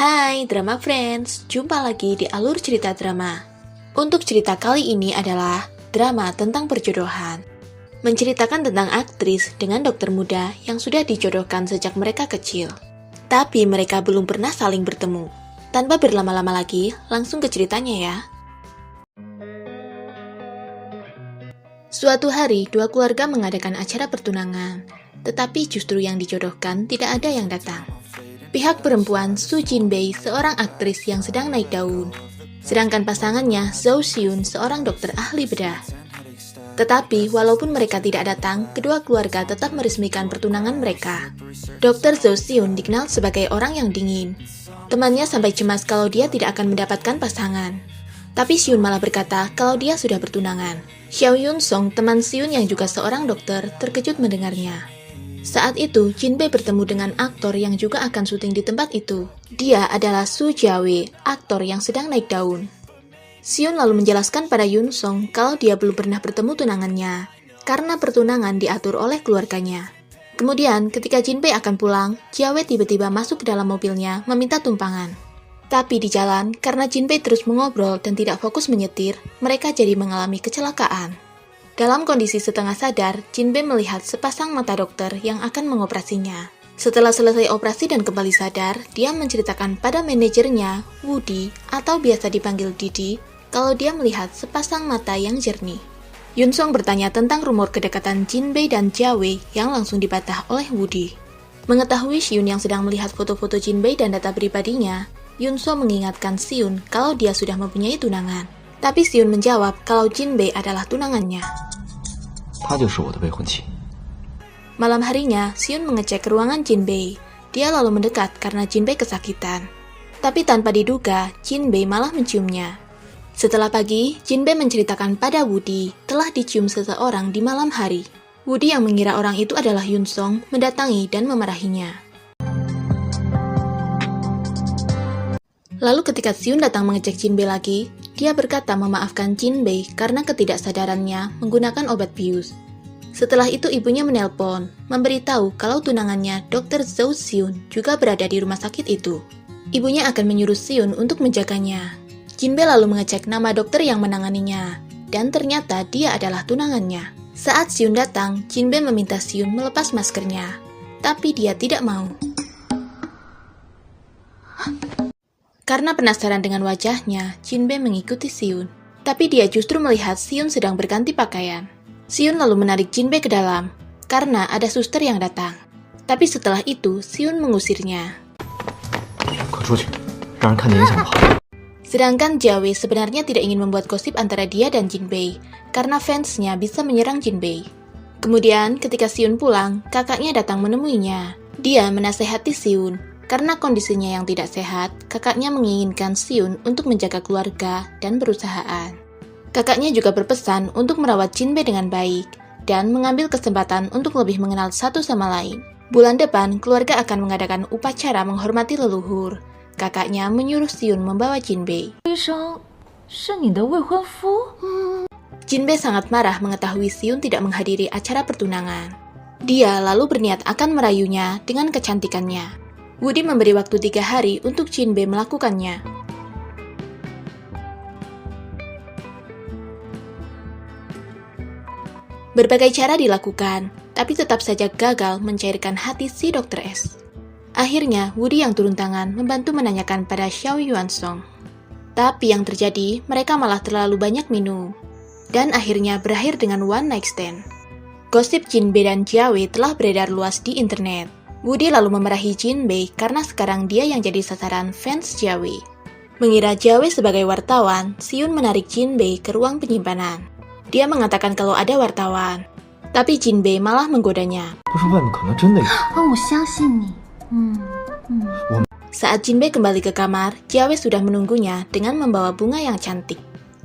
Hai Drama Friends, jumpa lagi di Alur Cerita Drama. Untuk cerita kali ini adalah drama tentang perjodohan. Menceritakan tentang aktris dengan dokter muda yang sudah dijodohkan sejak mereka kecil. Tapi mereka belum pernah saling bertemu. Tanpa berlama-lama lagi, langsung ke ceritanya ya. Suatu hari, dua keluarga mengadakan acara pertunangan. Tetapi justru yang dijodohkan tidak ada yang datang. Pihak perempuan Soo Jin-bae seorang aktris yang sedang naik daun. Sedangkan pasangannya Seo Seon seorang dokter ahli bedah. Tetapi walaupun mereka tidak datang, kedua keluarga tetap meresmikan pertunangan mereka. Dr. Seo Seon dikenal sebagai orang yang dingin. Temannya sampai cemas kalau dia tidak akan mendapatkan pasangan. Tapi Seon malah berkata kalau dia sudah bertunangan. Xiao Yun Song, teman Seon yang juga seorang dokter, terkejut mendengarnya. Saat itu, Jin-bae bertemu dengan aktor yang juga akan syuting di tempat itu. Dia adalah Soo Ja-wei, aktor yang sedang naik daun. Seon lalu menjelaskan pada Yun Song kalau dia belum pernah bertemu tunangannya, karena pertunangan diatur oleh keluarganya. Kemudian, ketika Jin-bae akan pulang, Ja-wei tiba-tiba masuk ke dalam mobilnya meminta tumpangan. Tapi di jalan, karena Jin-bae terus mengobrol dan tidak fokus menyetir, mereka jadi mengalami kecelakaan. Dalam kondisi setengah sadar, Jin-bae melihat sepasang mata dokter yang akan mengoperasinya. Setelah selesai operasi dan kembali sadar, dia menceritakan pada manajernya, Woody, atau biasa dipanggil Didi, kalau dia melihat sepasang mata yang jernih. Yun Song bertanya tentang rumor kedekatan Jin-bae dan Ja-wei yang langsung dibantah oleh Woody. Mengetahui Seon yang sedang melihat foto-foto Jin-bae dan data pribadinya, Yun Song mengingatkan Seon kalau dia sudah mempunyai tunangan. Tapi Seon menjawab kalau Jin-bae adalah tunangannya. Malam harinya, Seon mengecek ruangan Jin-bae. Dia lalu mendekat karena Jin-bae kesakitan. Tapi tanpa diduga, Jin-bae malah menciumnya. Setelah pagi, Jin-bae menceritakan pada Woody telah dicium seseorang di malam hari. Woody yang mengira orang itu adalah Yun Song mendatangi dan memarahinya. Lalu ketika Seon datang mengecek Jin-bae lagi, dia berkata memaafkan Jin-bae karena ketidaksadarannya menggunakan obat bius. Setelah itu ibunya menelpon, memberitahu kalau tunangannya Dr. Seo Seon juga berada di rumah sakit itu. Ibunya akan menyuruh Seon untuk menjaganya. Jin-bae lalu mengecek nama dokter yang menanganinya, dan ternyata dia adalah tunangannya. Saat Seon datang, Jin-bae meminta Seon melepas maskernya, tapi dia tidak mau. Karena penasaran dengan wajahnya, Jin-bae mengikuti Seon. Tapi dia justru melihat Seon sedang berganti pakaian. Seon lalu menarik Jin-bae ke dalam, karena ada suster yang datang. Tapi setelah itu, Seon mengusirnya. Sedangkan Ja-wei sebenarnya tidak ingin membuat gosip antara dia dan Jin-bae, karena fansnya bisa menyerang Jin-bae. Kemudian, ketika Seon pulang, kakaknya datang menemuinya. Dia menasehati Seon. Karena kondisinya yang tidak sehat, kakaknya menginginkan Seon untuk menjaga keluarga dan perusahaan. Kakaknya juga berpesan untuk merawat Jin-bae dengan baik, dan mengambil kesempatan untuk lebih mengenal satu sama lain. Bulan depan, keluarga akan mengadakan upacara menghormati leluhur. Kakaknya menyuruh Seon membawa Jin-bae. Jin-bae sangat marah mengetahui Seon tidak menghadiri acara pertunangan. Dia lalu berniat akan merayunya dengan kecantikannya. Woody memberi waktu 3 hari untuk Jin-bae melakukannya. Berbagai cara dilakukan, tapi tetap saja gagal mencairkan hati si Dr. S. Akhirnya, Woody yang turun tangan membantu menanyakan pada Xiao Yuan Song. Tapi yang terjadi, mereka malah terlalu banyak minum. Dan akhirnya berakhir dengan one night stand. Gosip Jin-bae dan Ja-wei telah beredar luas di internet. Woody lalu memarahi Jin-bae karena sekarang dia yang jadi sasaran fans Ja-wei. Mengira Ja-wei sebagai wartawan, Seon menarik Jin-bae ke ruang penyimpanan. Dia mengatakan kalau ada wartawan, tapi Jin-bae malah menggodanya. Saat Jin-bae kembali ke kamar, Ja-wei sudah menunggunya dengan membawa bunga yang cantik.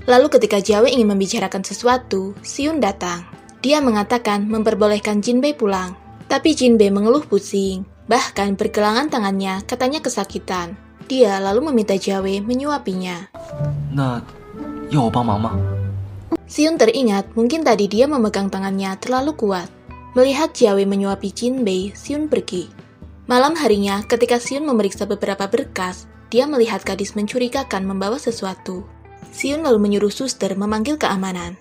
Lalu ketika Ja-wei ingin membicarakan sesuatu, Seon datang. Dia mengatakan memperbolehkan Jin-bae pulang. Tapi Jin-bae mengeluh pusing, bahkan pergelangan tangannya katanya kesakitan. Dia lalu meminta Ja-wei menyuapinya. Seon teringat mungkin tadi dia memegang tangannya terlalu kuat. Melihat Ja-wei menyuapi Jin-bae, Seon pergi. Malam harinya ketika Seon memeriksa beberapa berkas, dia melihat gadis mencurigakan membawa sesuatu. Siun lalu menyuruh suster memanggil keamanan.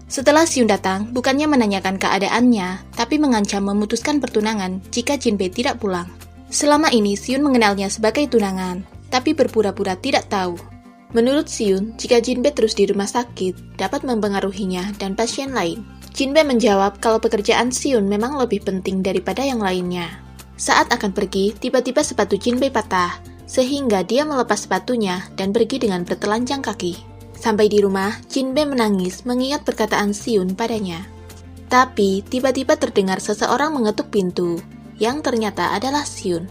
Setelah Siun datang, bukannya menanyakan keadaannya, tapi mengancam memutuskan pertunangan jika Jinbei tidak pulang. Selama ini Siun mengenalnya sebagai tunangan, tapi berpura-pura tidak tahu. Menurut Siun, jika Jinbei terus di rumah sakit, dapat mempengaruhinya dan pasien lain. Jinbei menjawab kalau pekerjaan Siun memang lebih penting daripada yang lainnya. Saat akan pergi, tiba-tiba sepatu Jinbei patah, sehingga dia melepas sepatunya dan pergi dengan bertelanjang kaki. Sampai di rumah, Jinbei menangis mengingat perkataan Siun padanya. Tapi, tiba-tiba terdengar seseorang mengetuk pintu, yang ternyata adalah Siun.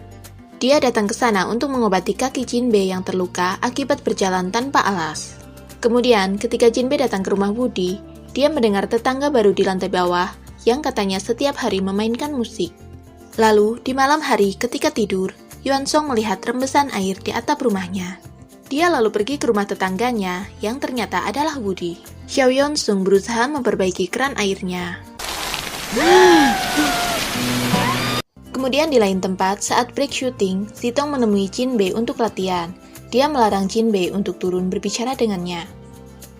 Dia datang ke sana untuk mengobati kaki Jinbei yang terluka akibat berjalan tanpa alas. Kemudian, ketika Jinbei datang ke rumah Wudi, dia mendengar tetangga baru di lantai bawah yang katanya setiap hari memainkan musik. Lalu, di malam hari ketika tidur, Yuan Song melihat rembesan air di atap rumahnya. Dia lalu pergi ke rumah tetangganya yang ternyata adalah Wudi. Xiao Yuan Song berusaha memperbaiki keran airnya. Kemudian di lain tempat, saat break syuting, Zitong menemui Jinbei untuk latihan. Dia melarang Jinbei untuk turun berbicara dengannya.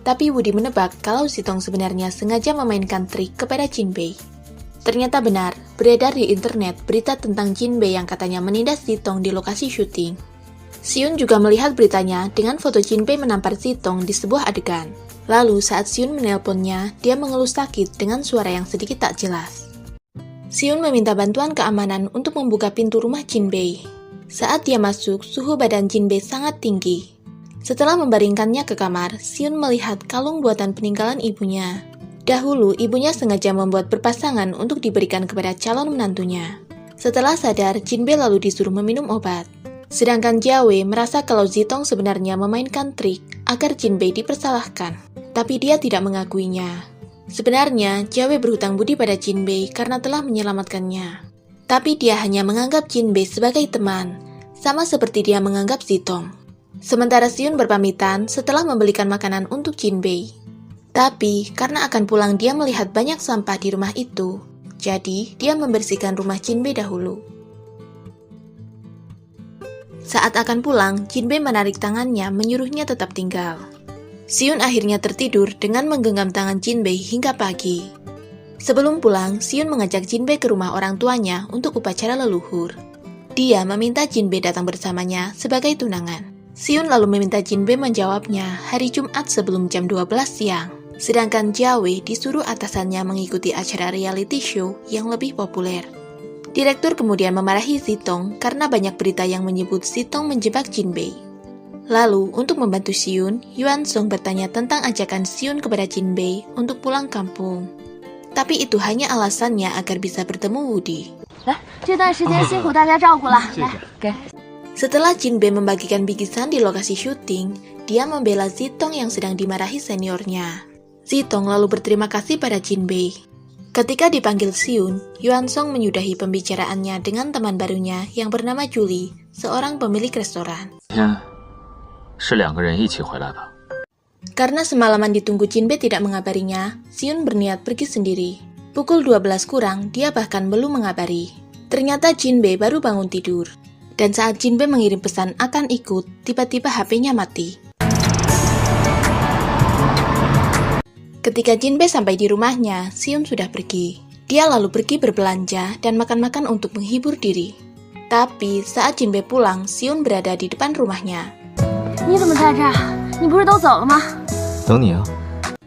Tapi Wudi menebak kalau Zitong sebenarnya sengaja memainkan trik kepada Jinbei. Ternyata benar, beredar di internet berita tentang Jinbei yang katanya menindas Zitong di lokasi syuting. Siun juga melihat beritanya dengan foto Jinbei menampar Zitong di sebuah adegan. Lalu saat Siun menelponnya, dia mengeluh sakit dengan suara yang sedikit tak jelas. Siun meminta bantuan keamanan untuk membuka pintu rumah Jinbei. Saat dia masuk, suhu badan Jinbei sangat tinggi. Setelah membaringkannya ke kamar, Siun melihat kalung buatan peninggalan ibunya. Dahulu, ibunya sengaja membuat berpasangan untuk diberikan kepada calon menantunya. Setelah sadar, Jinbei lalu disuruh meminum obat. Sedangkan Jiawei merasa kalau Zitong sebenarnya memainkan trik agar Jinbei dipersalahkan. Tapi dia tidak mengakuinya. Sebenarnya, Jiawei berhutang budi pada Jinbei karena telah menyelamatkannya. Tapi dia hanya menganggap Jinbei sebagai teman, sama seperti dia menganggap Zitong. Sementara Siun berpamitan setelah membelikan makanan untuk Jinbei. Tapi, karena akan pulang dia melihat banyak sampah di rumah itu, jadi dia membersihkan rumah Jinbei dahulu. Saat akan pulang, Jinbei menarik tangannya menyuruhnya tetap tinggal. Siun akhirnya tertidur dengan menggenggam tangan Jinbei hingga pagi. Sebelum pulang, Siun mengajak Jinbei ke rumah orang tuanya untuk upacara leluhur. Dia meminta Jinbei datang bersamanya sebagai tunangan. Siun lalu meminta Jinbei menjawabnya hari Jumat sebelum jam 12 siang. Sedangkan Jiawei disuruh atasannya mengikuti acara reality show yang lebih populer. Direktur kemudian memarahi Zitong karena banyak berita yang menyebut Zitong menjebak Jinbei. Lalu, untuk membantu Siun, Yuan Song bertanya tentang ajakan Siun kepada Jinbei untuk pulang kampung. Tapi itu hanya alasannya agar bisa bertemu Wudi. Setelah Jinbei membagikan bingkisan di lokasi syuting, dia membela Zitong yang sedang dimarahi seniornya. Zitong lalu berterima kasih pada Jinbei. Ketika dipanggil Siun, Yuan Song menyudahi pembicaraannya dengan teman barunya yang bernama Julie, seorang pemilik restoran. Karena semalaman ditunggu Jinbei tidak mengabarinya, Siun berniat pergi sendiri. Pukul 12 kurang, dia bahkan belum mengabari. Ternyata Jinbei baru bangun tidur. Dan saat Jinbei mengirim pesan akan ikut, tiba-tiba HP-nya mati. Ketika Jinbei sampai di rumahnya, Siun sudah pergi. Dia lalu pergi berbelanja dan makan-makan untuk menghibur diri. Tapi saat Jinbei pulang, Siun berada di depan rumahnya.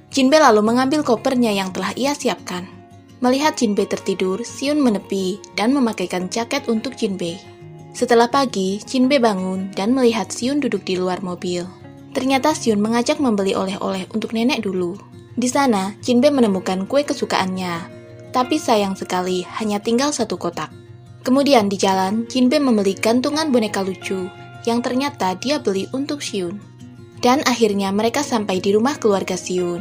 Jinbei lalu mengambil kopernya yang telah ia siapkan. Melihat Jinbei tertidur, Siun menepi dan memakaikan jaket untuk Jinbei. Setelah pagi, Jinbei bangun dan melihat Siun duduk di luar mobil. Ternyata Siun mengajak membeli oleh-oleh untuk nenek dulu. Di sana, Jinbei menemukan kue kesukaannya. Tapi sayang sekali, hanya tinggal 1 kotak. Kemudian di jalan, Jinbei membeli gantungan boneka lucu yang ternyata dia beli untuk Siun. Dan akhirnya mereka sampai di rumah keluarga Siun.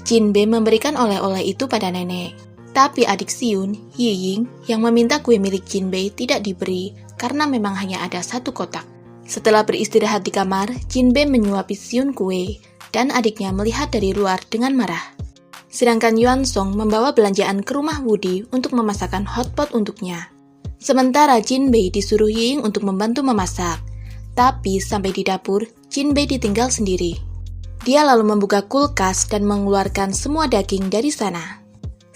Jinbei memberikan oleh-oleh itu pada nenek. Tapi adik Siun, Yiying, yang meminta kue milik Jinbei tidak diberi karena memang hanya ada 1 kotak. Setelah beristirahat di kamar, Jinbei menyuapi Siun kue dan adiknya melihat dari luar dengan marah. Sedangkan Yuan Song membawa belanjaan ke rumah Woody untuk memasakkan hotpot untuknya. Sementara Jin Bei disuruh Ying untuk membantu memasak. Tapi sampai di dapur, Jin Bei ditinggal sendiri. Dia lalu membuka kulkas dan mengeluarkan semua daging dari sana.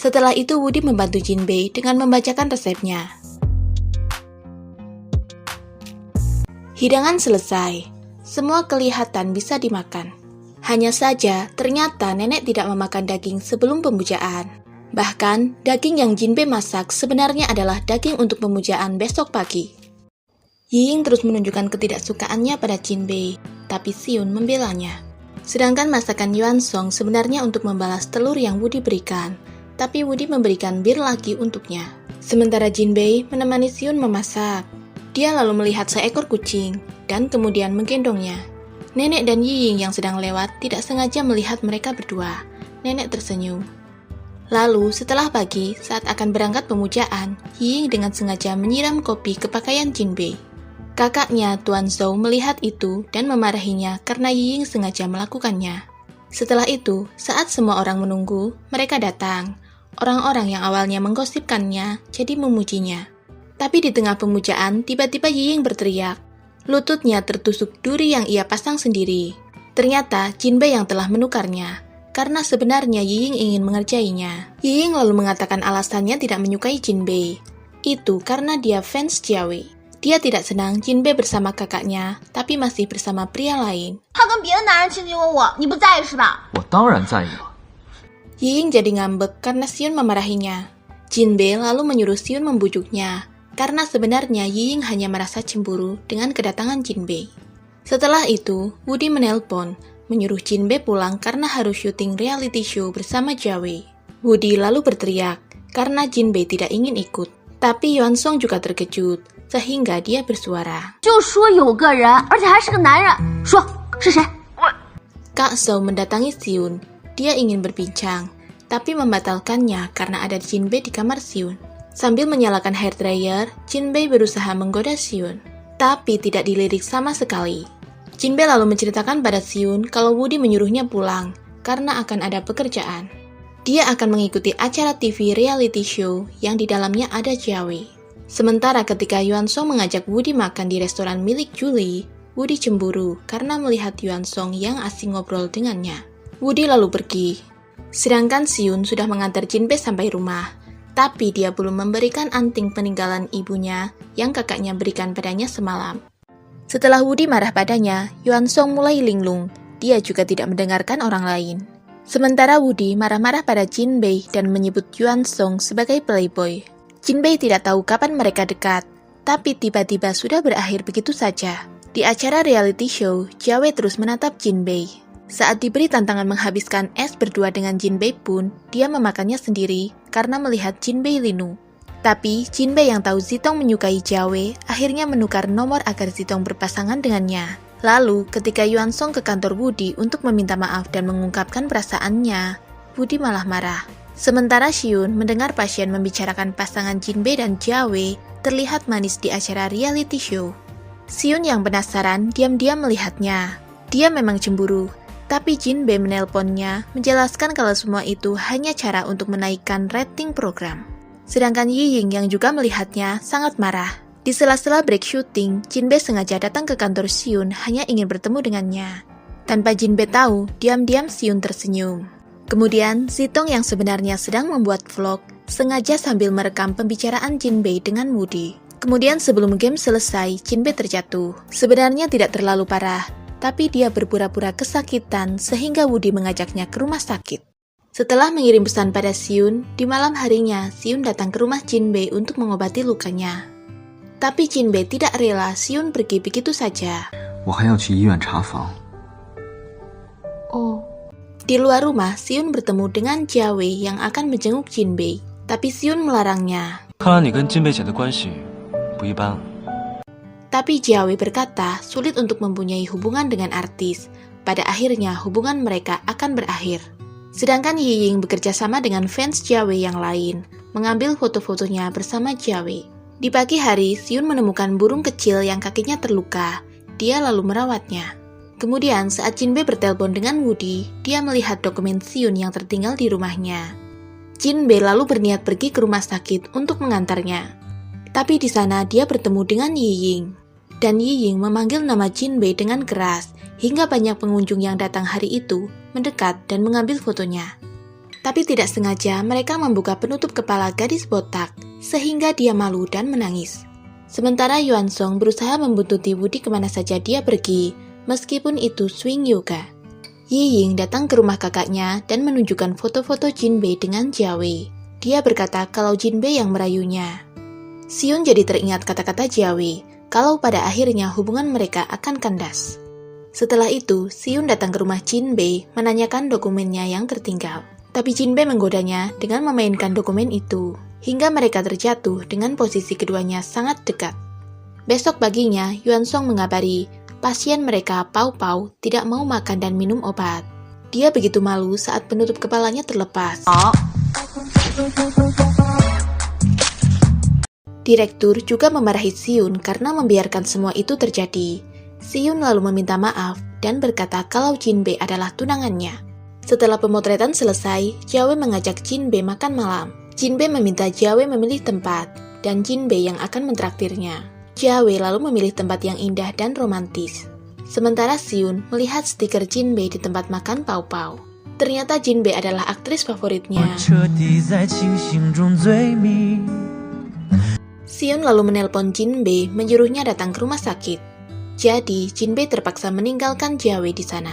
Setelah itu Woody membantu Jin Bei dengan membacakan resepnya. Hidangan selesai. Semua kelihatan bisa dimakan. Hanya saja, ternyata nenek tidak memakan daging sebelum pemujaan. Bahkan, daging yang Jin Bei masak sebenarnya adalah daging untuk pemujaan besok pagi. Ying terus menunjukkan ketidaksukaannya pada Jin Bei, tapi Siun membelanya. Sedangkan masakan Yuan Song sebenarnya untuk membalas telur yang Woody berikan, tapi Woody memberikan bir lagi untuknya. Sementara Jin Bei menemani Siun memasak. Dia lalu melihat seekor kucing, dan kemudian menggendongnya. Nenek dan Ying yang sedang lewat tidak sengaja melihat mereka berdua. Nenek tersenyum. Lalu, setelah pagi, saat akan berangkat pemujaan, Ying dengan sengaja menyiram kopi ke pakaian Jin Bei. Kakaknya, Tuan Zhou, melihat itu dan memarahinya karena Ying sengaja melakukannya. Setelah itu, saat semua orang menunggu, mereka datang. Orang-orang yang awalnya menggosipkannya jadi memujinya. Tapi di tengah pemujaan, tiba-tiba Ying berteriak. Lututnya tertusuk duri yang ia pasang sendiri. Ternyata Jin Bei yang telah menukarnya, karena sebenarnya Ying ingin mengerjainya. Ying lalu mengatakan alasannya tidak menyukai Jin Bei. Itu karena dia fans Jia Wei. Dia tidak senang Jin Bei bersama kakaknya, tapi masih bersama pria lain. Ying jadi ngambek karena Siun memarahinya. Jin Bei lalu menyuruh Siun membujuknya, karena sebenarnya Ying hanya merasa cemburu dengan kedatangan Jin Bei. Setelah itu, Woody menelpon, menyuruh Jin Bei pulang karena harus syuting reality show bersama Jia Wei. Woody lalu berteriak karena Jin Bei tidak ingin ikut. Tapi Yuan Song juga terkejut, sehingga dia bersuara. Kak Zhou mendatangi Siun. Dia ingin berbincang, tapi membatalkannya karena ada Jin Bei di kamar Siun. Sambil menyalakan hair dryer, Jin Bei berusaha menggoda Siun, tapi tidak dilirik sama sekali. Jin Bei lalu menceritakan pada Siun kalau Woody menyuruhnya pulang karena akan ada pekerjaan. Dia akan mengikuti acara TV reality show yang di dalamnya ada Jia Wei. Sementara ketika Yuan Song mengajak Woody makan di restoran milik Julie, Woody cemburu karena melihat Yuan Song yang asing ngobrol dengannya. Woody lalu pergi. Sedangkan Siun sudah mengantar Jin Bei sampai rumah. Tapi dia belum memberikan anting peninggalan ibunya yang kakaknya berikan padanya semalam. Setelah Woody marah padanya, Yuan Song mulai linglung. Dia juga tidak mendengarkan orang lain. Sementara Woody marah-marah pada Jin Bei dan menyebut Yuan Song sebagai playboy. Jin Bei tidak tahu kapan mereka dekat, tapi tiba-tiba sudah berakhir begitu saja. Di acara reality show, Jia Wei terus menatap Jin Bei. Saat diberi tantangan menghabiskan es berdua dengan Jin Bei pun, dia memakannya sendiri karena melihat Jin Bei linu. Tapi, Jin Bei yang tahu Zitong menyukai Jia Wei, akhirnya menukar nomor agar Zitong berpasangan dengannya. Lalu, ketika Yuan Song ke kantor Woody untuk meminta maaf dan mengungkapkan perasaannya, Woody malah marah. Sementara Siun mendengar pasien membicarakan pasangan Jin Bei dan Jia Wei terlihat manis di acara reality show. Siun yang penasaran diam-diam melihatnya. Dia memang cemburu. Tapi Jin Bei menelponnya, menjelaskan kalau semua itu hanya cara untuk menaikkan rating program. Sedangkan Ying yang juga melihatnya sangat marah. Di sela-sela break syuting, Jin Bei sengaja datang ke kantor Siun hanya ingin bertemu dengannya. Tanpa Jin Bei tahu, diam-diam Siun tersenyum. Kemudian, Zitong yang sebenarnya sedang membuat vlog, sengaja sambil merekam pembicaraan Jin Bei dengan Woody. Kemudian sebelum game selesai, Jin Bei terjatuh. Sebenarnya tidak terlalu parah, tapi dia berpura-pura kesakitan sehingga Woody mengajaknya ke rumah sakit. Setelah mengirim pesan pada Siun, di malam harinya Siun datang ke rumah Jin Bei untuk mengobati lukanya. Tapi Jin Bei tidak rela Siun pergi begitu saja. Di luar rumah, Siun bertemu dengan Jia Wei yang akan menjenguk Jin Bei, tapi Siun melarangnya. Tapi Jia Wei berkata sulit untuk mempunyai hubungan dengan artis. Pada akhirnya hubungan mereka akan berakhir. Sedangkan Ying bekerja sama dengan fans Jia Wei yang lain, mengambil foto-fotonya bersama Jia Wei. Di pagi hari, Siun menemukan burung kecil yang kakinya terluka. Dia lalu merawatnya. Kemudian saat Jinbei bertelepon dengan Woody, dia melihat dokumen Siun yang tertinggal di rumahnya. Jinbei lalu berniat pergi ke rumah sakit untuk mengantarnya. Tapi di sana dia bertemu dengan Yiying. Dan Yiying memanggil nama Jinbei dengan keras, hingga banyak pengunjung yang datang hari itu mendekat dan mengambil fotonya. Tapi tidak sengaja mereka membuka penutup kepala gadis botak, sehingga dia malu dan menangis. Sementara Yuan Song berusaha membuntuti Woody kemana saja dia pergi, meskipun itu swing yoga. Yiying datang ke rumah kakaknya dan menunjukkan foto-foto Jinbei dengan Jia Wei. Dia berkata kalau Jinbei yang merayunya. Siun jadi teringat kata-kata Jia Wei, kalau pada akhirnya hubungan mereka akan kandas. Setelah itu, Siun datang ke rumah Jinbei menanyakan dokumennya yang tertinggal. Tapi Jinbei menggodanya dengan memainkan dokumen itu, hingga mereka terjatuh dengan posisi keduanya sangat dekat. Besok paginya, Yuan Song mengabari pasien mereka, Pau Pau, tidak mau makan dan minum obat. Dia begitu malu saat penutup kepalanya terlepas. Direktur juga memarahi Siun karena membiarkan semua itu terjadi. Siun lalu meminta maaf dan berkata kalau Jinbei adalah tunangannya. Setelah pemotretan selesai, Jia Wei mengajak Jinbei makan malam. Jinbei meminta Jia Wei memilih tempat, dan Jinbei yang akan mentraktirnya. Jia Wei lalu memilih tempat yang indah dan romantis. Sementara Siun melihat stiker Jinbei di tempat makan Pau Pau. Ternyata Jinbei adalah aktris favoritnya. Siun lalu menelpon Jinbei menyuruhnya datang ke rumah sakit. Jadi, Jinbei terpaksa meninggalkan Jia Wei di sana.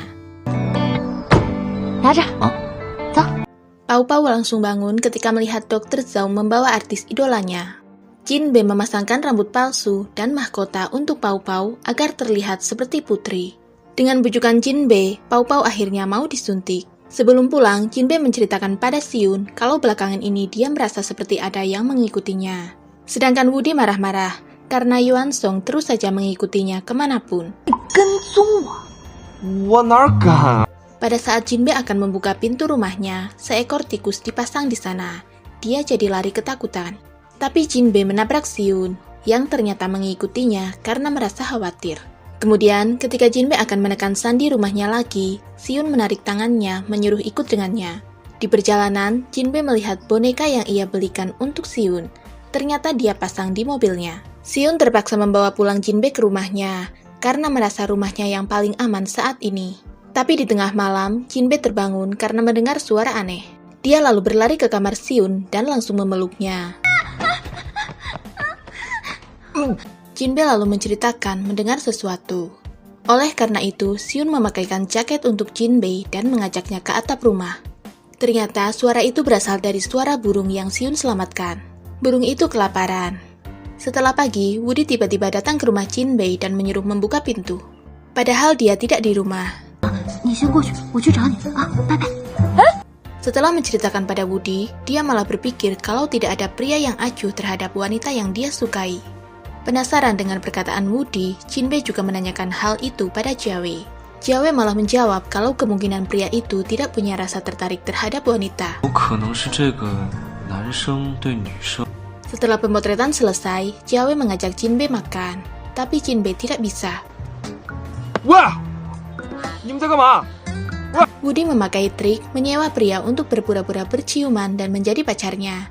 Pau Pau langsung bangun ketika melihat Dr. Zhao membawa artis idolanya. Jinbei memasangkan rambut palsu dan mahkota untuk Pau Pau agar terlihat seperti putri. Dengan bujukan Jinbei, Pau Pau akhirnya mau disuntik. Sebelum pulang, Jinbei menceritakan pada Siun kalau belakangan ini dia merasa seperti ada yang mengikutinya. Sedangkan Woody marah-marah karena Yuan Song terus saja mengikutinya kemanapun. Pada saat Jinbei akan membuka pintu rumahnya, seekor tikus dipasang di sana. Dia jadi lari ketakutan. Tapi Jinbei menabrak Siun, yang ternyata mengikutinya karena merasa khawatir. Kemudian, ketika Jinbei akan menekan sandi rumahnya lagi, Siun menarik tangannya, menyuruh ikut dengannya. Di perjalanan, Jinbei melihat boneka yang ia belikan untuk Siun. Ternyata dia pasang di mobilnya. Siun terpaksa membawa pulang Jinbei ke rumahnya, karena merasa rumahnya yang paling aman saat ini. Tapi di tengah malam, Jinbei terbangun karena mendengar suara aneh. Dia lalu berlari ke kamar Siun dan langsung memeluknya. Jinbei lalu menceritakan mendengar sesuatu. Oleh karena itu, Siun memakaikan jaket untuk Jinbei dan mengajaknya ke atap rumah. Ternyata suara itu berasal dari suara burung yang Siun selamatkan. Burung itu kelaparan. Setelah pagi, Woody tiba-tiba datang ke rumah Jinbei dan menyuruh membuka pintu. Padahal dia tidak di rumah. Setelah menceritakan pada Woody, dia malah berpikir kalau tidak ada pria yang acuh terhadap wanita yang dia sukai. Penasaran dengan perkataan Woody, Jinbei juga menanyakan hal itu pada Jia Wei. Jia Wei malah menjawab kalau kemungkinan pria itu tidak punya rasa tertarik terhadap wanita. Setelah pemotretan selesai, Jia Wei mengajak Jinbei makan, tapi Jinbei tidak bisa. Woody memakai trik menyewa pria untuk berpura-pura berciuman dan menjadi pacarnya.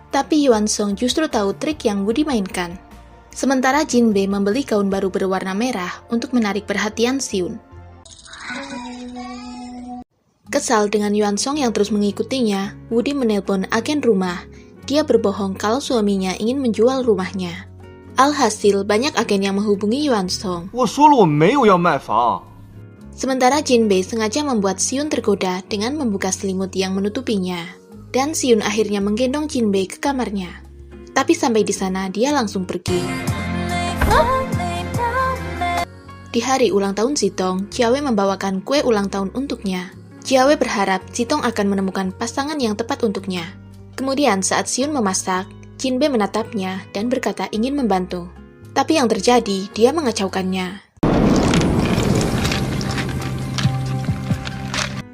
Tapi Yuan Song justru tahu trik yang Woody mainkan. Sementara Jinbei membeli gaun baru berwarna merah untuk menarik perhatian Siun. Kesal dengan Yuan Song yang terus mengikutinya, Woody menelpon agen rumah. Dia berbohong kalau suaminya ingin menjual rumahnya. Alhasil, banyak agen yang menghubungi Yuan Song. Sementara Jinbei sengaja membuat Siun tergoda dengan membuka selimut yang menutupinya. Dan Siun akhirnya menggendong Jinbei ke kamarnya. Tapi sampai di sana, dia langsung pergi. Di hari ulang tahun Zitong, Jia Wei membawakan kue ulang tahun untuknya. Jia Wei berharap Zitong akan menemukan pasangan yang tepat untuknya. Kemudian saat Siun memasak, Jinbei menatapnya dan berkata ingin membantu. Tapi yang terjadi, dia mengacaukannya.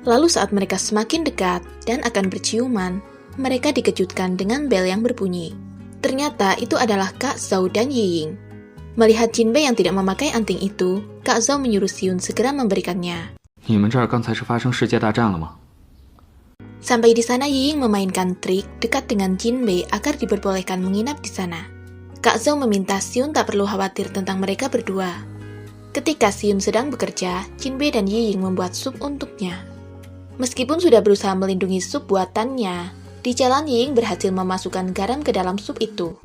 Lalu saat mereka semakin dekat dan akan berciuman, mereka dikejutkan dengan bel yang berbunyi. Ternyata itu adalah Kak Zhao dan Yiying. Melihat Jinbei yang tidak memakai anting itu, Kak Zhao menyuruh Xiun segera memberikannya. 你们这儿刚才是发生世界大战了吗？ Sampai di sana Yiying memainkan trik dekat dengan Jinbei agar diperbolehkan menginap di sana. Kak Zhao meminta Xiun tak perlu khawatir tentang mereka berdua. Ketika Xiun sedang bekerja, Jinbei dan Yiying membuat sup untuknya. Meskipun sudah berusaha melindungi sup buatannya, di jalan Yiying berhasil memasukkan garam ke dalam sup itu.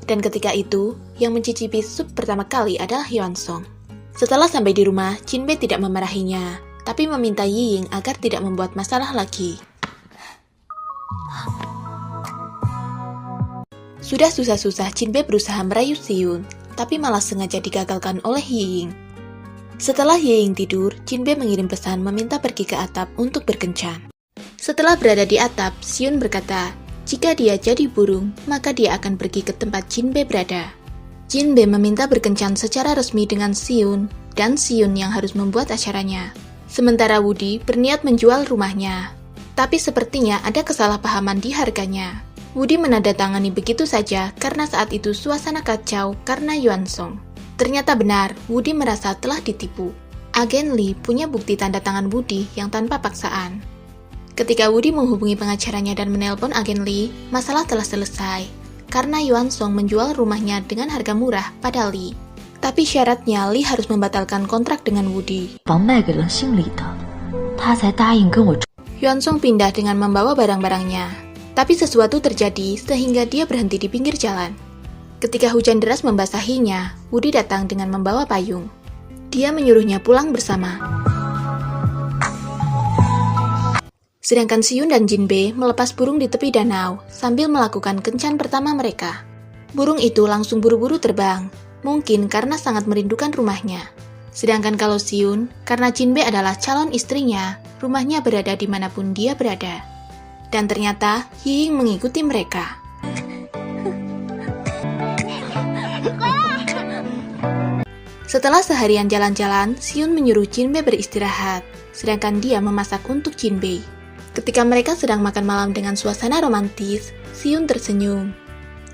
Dan ketika itu, yang mencicipi sup pertama kali adalah Hwansong. Setelah sampai di rumah, Jinbei tidak memarahinya, tapi meminta Yiying agar tidak membuat masalah lagi. Sudah susah-susah Jinbei berusaha merayu Xiun, tapi malah sengaja digagalkan oleh Yiying. Setelah Yiying tidur, Jinbei mengirim pesan meminta pergi ke atap untuk berkencan. Setelah berada di atap, Xiun berkata, jika dia jadi burung, maka dia akan pergi ke tempat Jinbei berada. Jinbei meminta berkencan secara resmi dengan Xiun, dan Xiun yang harus membuat acaranya. Sementara Woody berniat menjual rumahnya. Tapi sepertinya ada kesalahpahaman di harganya. Woody menandatangani begitu saja karena saat itu suasana kacau karena Hwansong. Ternyata benar, Woody merasa telah ditipu. Agen Lee punya bukti tanda tangan Woody yang tanpa paksaan. Ketika Woody menghubungi pengacaranya dan menelpon agen Lee, masalah telah selesai. Karena Hwansong menjual rumahnya dengan harga murah pada Lee. Tapi syaratnya Lee harus membatalkan kontrak dengan Woody. Hwansong pindah dengan membawa barang-barangnya. Tapi sesuatu terjadi sehingga dia berhenti di pinggir jalan. Ketika hujan deras membasahinya, Woody datang dengan membawa payung. Dia menyuruhnya pulang bersama. Sedangkan Xiun dan Jinbei melepas burung di tepi danau sambil melakukan kencan pertama mereka. Burung itu langsung buru-buru terbang, mungkin karena sangat merindukan rumahnya. Sedangkan kalau Xiun, karena Jinbei adalah calon istrinya, rumahnya berada dimanapun dia berada. Dan ternyata Yiying mengikuti mereka. Setelah seharian jalan-jalan, Xiun menyuruh Jinbei beristirahat, sedangkan dia memasak untuk Jinbei. Ketika mereka sedang makan malam dengan suasana romantis, Xiun tersenyum.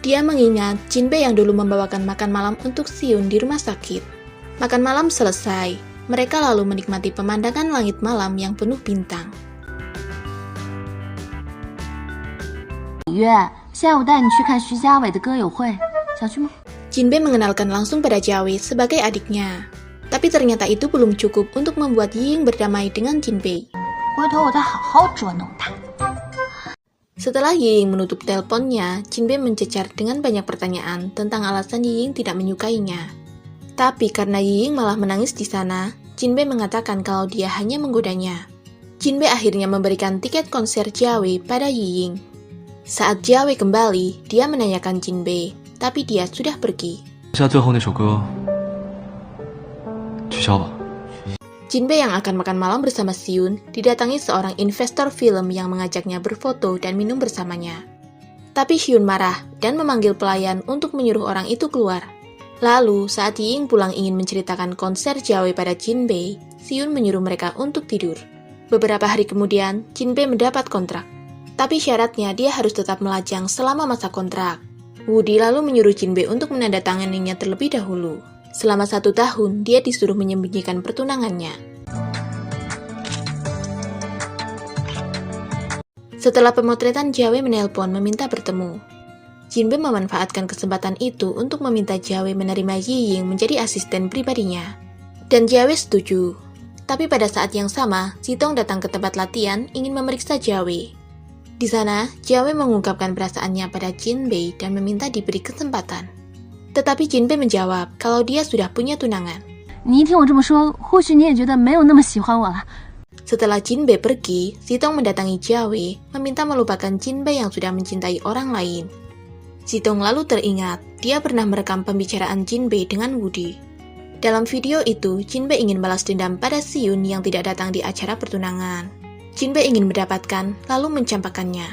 Dia mengingat Jinbei yang dulu membawakan makan malam untuk Xiun di rumah sakit. Makan malam selesai, mereka lalu menikmati pemandangan langit malam yang penuh bintang. 雨月，现在我带你去看徐家伟的歌友会，想去吗？ Jinbei mengenalkan langsung pada Jiawei sebagai adiknya. Tapi ternyata itu belum cukup untuk membuat Yiying berdamai dengan Jinbei. 回头我再好好捉弄他。 Setelah Yiying menutup teleponnya, Jinbei mencecar dengan banyak pertanyaan tentang alasan Yiying tidak menyukainya. Tapi karena Yiying malah menangis di sana, Jinbei mengatakan kalau dia hanya menggodanya. Jinbei akhirnya memberikan tiket konser Jiawei pada Yiying. Saat Jiawei kembali, dia menanyakan Jinbei, tapi dia sudah pergi. 下最后那首歌取消吧。 Jinbei yang akan makan malam bersama Xiun didatangi seorang investor film yang mengajaknya berfoto dan minum bersamanya. Tapi Xiun marah dan memanggil pelayan untuk menyuruh orang itu keluar. Lalu, saat Yiying pulang ingin menceritakan konser Jiawei pada Jinbei, Xiun menyuruh mereka untuk tidur. Beberapa hari kemudian, Jinbei mendapat kontrak. Tapi syaratnya dia harus tetap melajang selama masa kontrak. Woody lalu menyuruh Jinbei untuk menandatanganinya terlebih dahulu. Selama 1 tahun, dia disuruh menyembunyikan pertunangannya. Setelah pemotretan, Jiawei menelpon meminta bertemu. Jinbei memanfaatkan kesempatan itu untuk meminta Jiawei menerima Yiying menjadi asisten pribadinya. Dan Jiawei setuju. Tapi pada saat yang sama, Zitong datang ke tempat latihan ingin memeriksa Jiawei. Di sana, Jiawei mengungkapkan perasaannya pada Jinbei dan meminta diberi kesempatan. Tetapi Jinbei menjawab kalau dia sudah punya tunangan. 你一听我这么说，或许你也觉得没有那么喜欢我了。 Setelah Jinbei pergi, Zitong mendatangi Jiawei, meminta melupakan Jinbei yang sudah mencintai orang lain. Zitong lalu teringat, dia pernah merekam pembicaraan Jinbei dengan Woody. Dalam video itu, Jinbei ingin balas dendam pada Xiun yang tidak datang di acara pertunangan. Jinbei ingin mendapatkan, lalu mencampakkannya.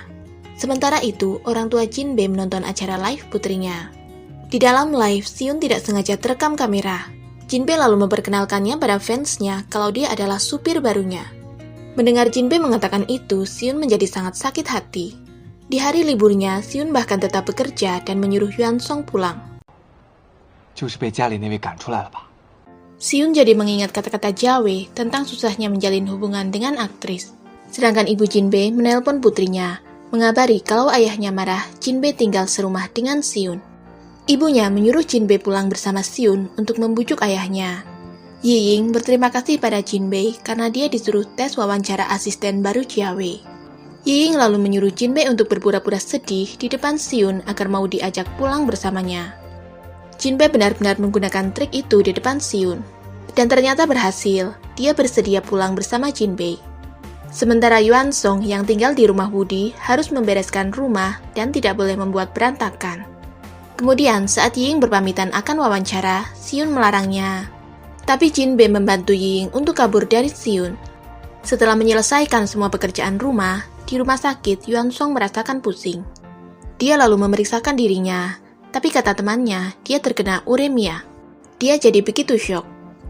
Sementara itu, orang tua Jinbei menonton acara live putrinya. Di dalam live, Xiun tidak sengaja terekam kamera. Jinbei lalu memperkenalkannya pada fansnya kalau dia adalah supir barunya. Mendengar Jinbei mengatakan itu, Xiun menjadi sangat sakit hati. Di hari liburnya, Xiun bahkan tetap bekerja dan menyuruh Yuan Song pulang. 就是被家里那位赶出来了吧？ Xiun jadi mengingat kata-kata Jiawei tentang susahnya menjalin hubungan dengan aktris. Sedangkan ibu Jinbei menelpon putrinya, mengabari kalau ayahnya marah Jinbei tinggal serumah dengan Xiun. Ibunya menyuruh Jinbei pulang bersama Xiun untuk membujuk ayahnya. Yiying berterima kasih pada Jinbei karena dia disuruh tes wawancara asisten baru Jiawei. Yiying lalu menyuruh Jinbei untuk berpura-pura sedih di depan Xiun agar mau diajak pulang bersamanya. Jinbei benar-benar menggunakan trik itu di depan Xiun. Dan ternyata berhasil, dia bersedia pulang bersama Jinbei. Sementara Yuan Song yang tinggal di rumah Wudi harus membereskan rumah dan tidak boleh membuat berantakan. Kemudian saat Yiying berpamitan akan wawancara, Xiun melarangnya. Tapi Jinbei membantu Yiying untuk kabur dari Xiun. Setelah menyelesaikan semua pekerjaan rumah, di rumah sakit Yuan Song merasakan pusing. Dia lalu memeriksakan dirinya, tapi kata temannya, dia terkena uremia. Dia jadi begitu syok.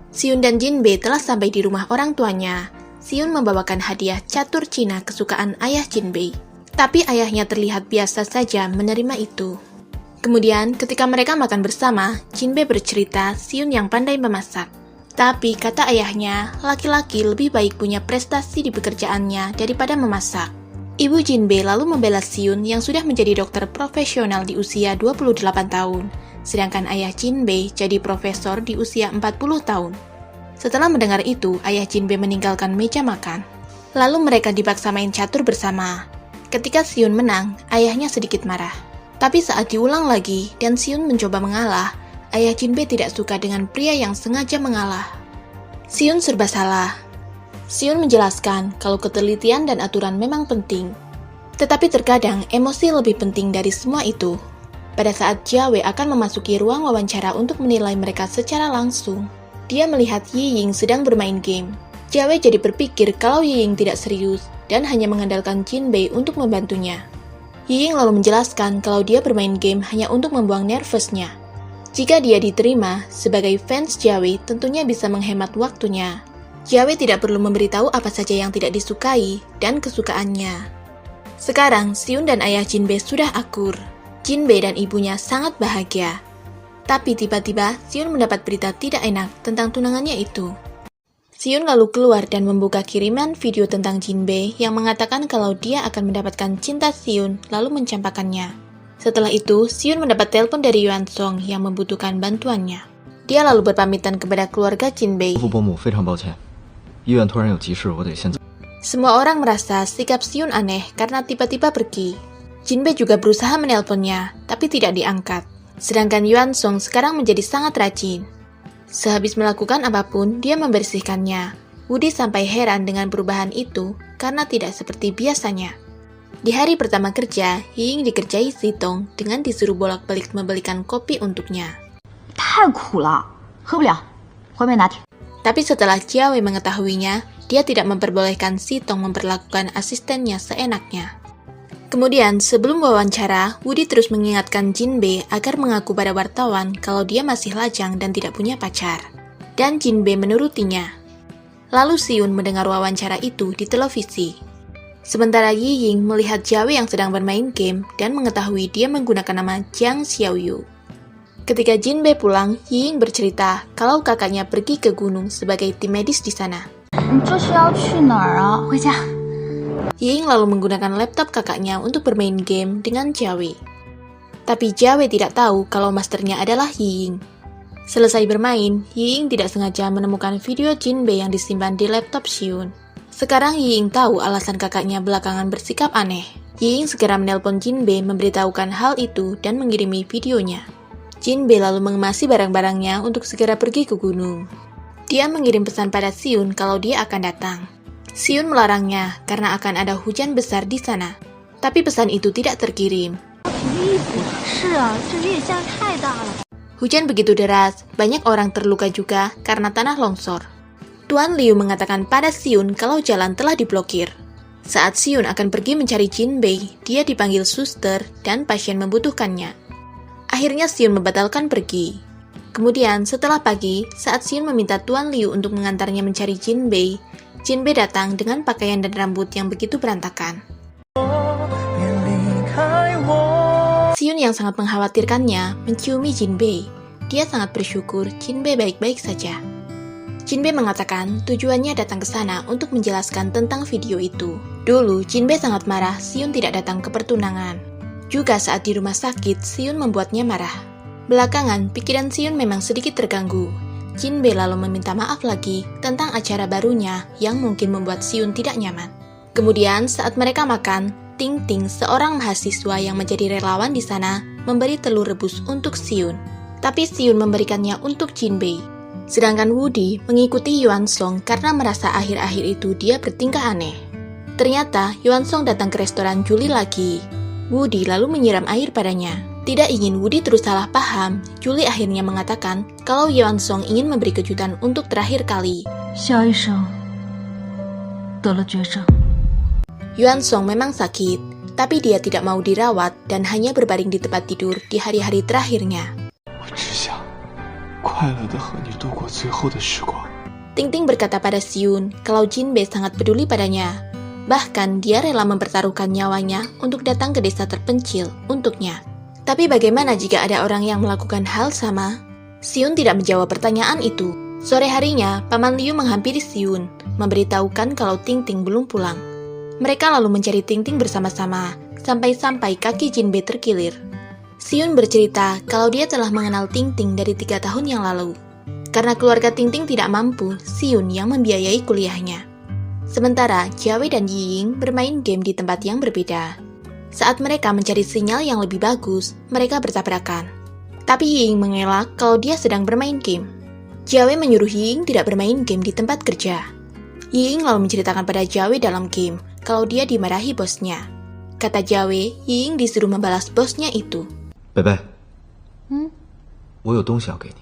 Xiun dan Jinbei telah sampai di rumah orang tuanya. Xiun membawakan hadiah catur Cina kesukaan ayah Jinbei. Tapi ayahnya terlihat biasa saja menerima itu. Kemudian ketika mereka makan bersama, Jinbei bercerita Xiun yang pandai memasak. Tapi kata ayahnya, laki-laki lebih baik punya prestasi di pekerjaannya daripada memasak. Ibu Jinbei lalu membela Xiun yang sudah menjadi dokter profesional di usia 28 tahun, sedangkan ayah Jinbei jadi profesor di usia 40 tahun. Setelah mendengar itu, ayah Jinbei meninggalkan meja makan. Lalu mereka dipaksa main catur bersama. Ketika Xiun menang, ayahnya sedikit marah. Tapi saat diulang lagi dan Xiun mencoba mengalah, ayah Jinbei tidak suka dengan pria yang sengaja mengalah. Xiun serba salah. Xiun menjelaskan kalau ketelitian dan aturan memang penting. Tetapi terkadang emosi lebih penting dari semua itu. Pada saat Jiawei akan memasuki ruang wawancara untuk menilai mereka secara langsung, dia melihat Yiying sedang bermain game. Jiawei jadi berpikir kalau Yiying tidak serius dan hanya mengandalkan Jinbei untuk membantunya. Yiying lalu menjelaskan kalau dia bermain game hanya untuk membuang nervousnya. Jika dia diterima sebagai fans Jiawei, tentunya bisa menghemat waktunya. Jiawei tidak perlu memberitahu apa saja yang tidak disukai dan kesukaannya. Sekarang, Xiun dan ayah Jinbei sudah akur. Jinbei dan ibunya sangat bahagia. Tapi tiba-tiba, Xiun mendapat berita tidak enak tentang tunangannya itu. Xiun lalu keluar dan membuka kiriman video tentang Jinbei yang mengatakan kalau dia akan mendapatkan cinta Xiun lalu mencampakkannya. Setelah itu, Xiun mendapat telepon dari Yuan Song yang membutuhkan bantuannya. Dia lalu berpamitan kepada keluarga Jinbei. Semua orang merasa sikap Xiun aneh karena tiba-tiba pergi. Jinbei juga berusaha menelponnya, tapi tidak diangkat. Sedangkan Yuan Song sekarang menjadi sangat rajin. Sehabis melakukan apapun, dia membersihkannya. Wudi sampai heran dengan perubahan itu karena tidak seperti biasanya. Di hari pertama kerja, Yiying dikerjai Zitong dengan disuruh bolak-balik membelikan kopi untuknya. 太苦了，喝不了，回杯拿铁。 Tapi setelah Jiawei mengetahuinya, dia tidak memperbolehkan Zitong memperlakukan asistennya seenaknya. Kemudian, sebelum wawancara, Wudi terus mengingatkan Jinbei agar mengaku pada wartawan kalau dia masih lajang dan tidak punya pacar. Dan Jinbei menurutinya. Lalu Xiun mendengar wawancara itu di televisi. Sementara Yiying melihat Jiawei yang sedang bermain game dan mengetahui dia menggunakan nama Jiang Xiaoyu. Ketika Jinbei pulang, Yiying bercerita kalau kakaknya pergi ke gunung sebagai tim medis di sana. 你这是要去哪儿啊？回家。 Yiying lalu menggunakan laptop kakaknya untuk bermain game dengan Jiawei. Tapi Jiawei tidak tahu kalau masternya adalah Yiying. Selesai bermain, Yiying tidak sengaja menemukan video Jinbei yang disimpan di laptop Xiun. Sekarang Yiying tahu alasan kakaknya belakangan bersikap aneh. Yiying segera menelpon Jinbei memberitahukan hal itu dan mengirimi videonya. Jinbei lalu mengemasi barang-barangnya untuk segera pergi ke gunung. Dia mengirim pesan pada Xiun kalau dia akan datang. Xiun melarangnya karena akan ada hujan besar di sana. Tapi pesan itu tidak terkirim. Hujan begitu deras, banyak orang terluka juga karena tanah longsor. Tuan Liu mengatakan pada Xiun kalau jalan telah diblokir. Saat Xiun akan pergi mencari Jinbei, dia dipanggil suster dan pasien membutuhkannya. Akhirnya Xiun membatalkan pergi. Kemudian setelah pagi, saat Xiun meminta Tuan Liu untuk mengantarnya mencari Jinbei, Jinbei datang dengan pakaian dan rambut yang begitu berantakan. Siyun yang sangat mengkhawatirkannya menciumi Jinbei. Dia sangat bersyukur Jinbei baik-baik saja. Jinbei mengatakan tujuannya datang ke sana untuk menjelaskan tentang video itu. Dulu, Jinbei sangat marah Siyun tidak datang ke pertunangan. Juga saat di rumah sakit, Siyun membuatnya marah. Belakangan, pikiran Siyun memang sedikit terganggu. Jinbei lalu meminta maaf lagi tentang acara barunya yang mungkin membuat Siyun tidak nyaman. Kemudian, saat mereka makan, Ting Ting, seorang mahasiswa yang menjadi relawan di sana, memberi telur rebus untuk Siyun. Tapi Siyun memberikannya untuk Jinbei. Sedangkan Woody mengikuti Yuan Song karena merasa akhir-akhir itu dia bertingkah aneh. Ternyata Yuan Song datang ke restoran Julie lagi. Woody lalu menyiram air padanya. Tidak ingin Woody terus salah paham, Julie akhirnya mengatakan kalau Yuan Song ingin memberi kejutan untuk terakhir kali. 肖医生得了绝症。 Yuan Song memang sakit, tapi dia tidak mau dirawat dan hanya berbaring di tempat tidur di hari-hari terakhirnya. 我只想快乐地和你度过最后的时光。 Ting Ting berkata pada Siyun kalau Jinbei sangat peduli padanya. Bahkan dia rela mempertaruhkan nyawanya untuk datang ke desa terpencil untuknya. Tapi bagaimana jika ada orang yang melakukan hal sama? Siyun tidak menjawab pertanyaan itu. Sore harinya, Paman Liu menghampiri Siyun, memberitahukan kalau Ting Ting belum pulang. Mereka lalu mencari Ting Ting bersama-sama, sampai-sampai kaki Jinbei terkilir. Siyun bercerita kalau dia telah mengenal Ting Ting dari 3 tahun yang lalu. Karena keluarga Ting Ting tidak mampu, Siyun yang membiayai kuliahnya. Sementara Jiawei dan Yiying bermain game di tempat yang berbeda. Saat mereka mencari sinyal yang lebih bagus, mereka bertabrakan. Tapi Yiying mengelak kalau dia sedang bermain game. Jiawei menyuruh Yiying tidak bermain game di tempat kerja. Yiying lalu menceritakan pada Jiawei dalam game kalau dia dimarahi bosnya. Kata Jiawei, Yiying disuruh membalas bosnya itu. 贝贝，我有东西要给你。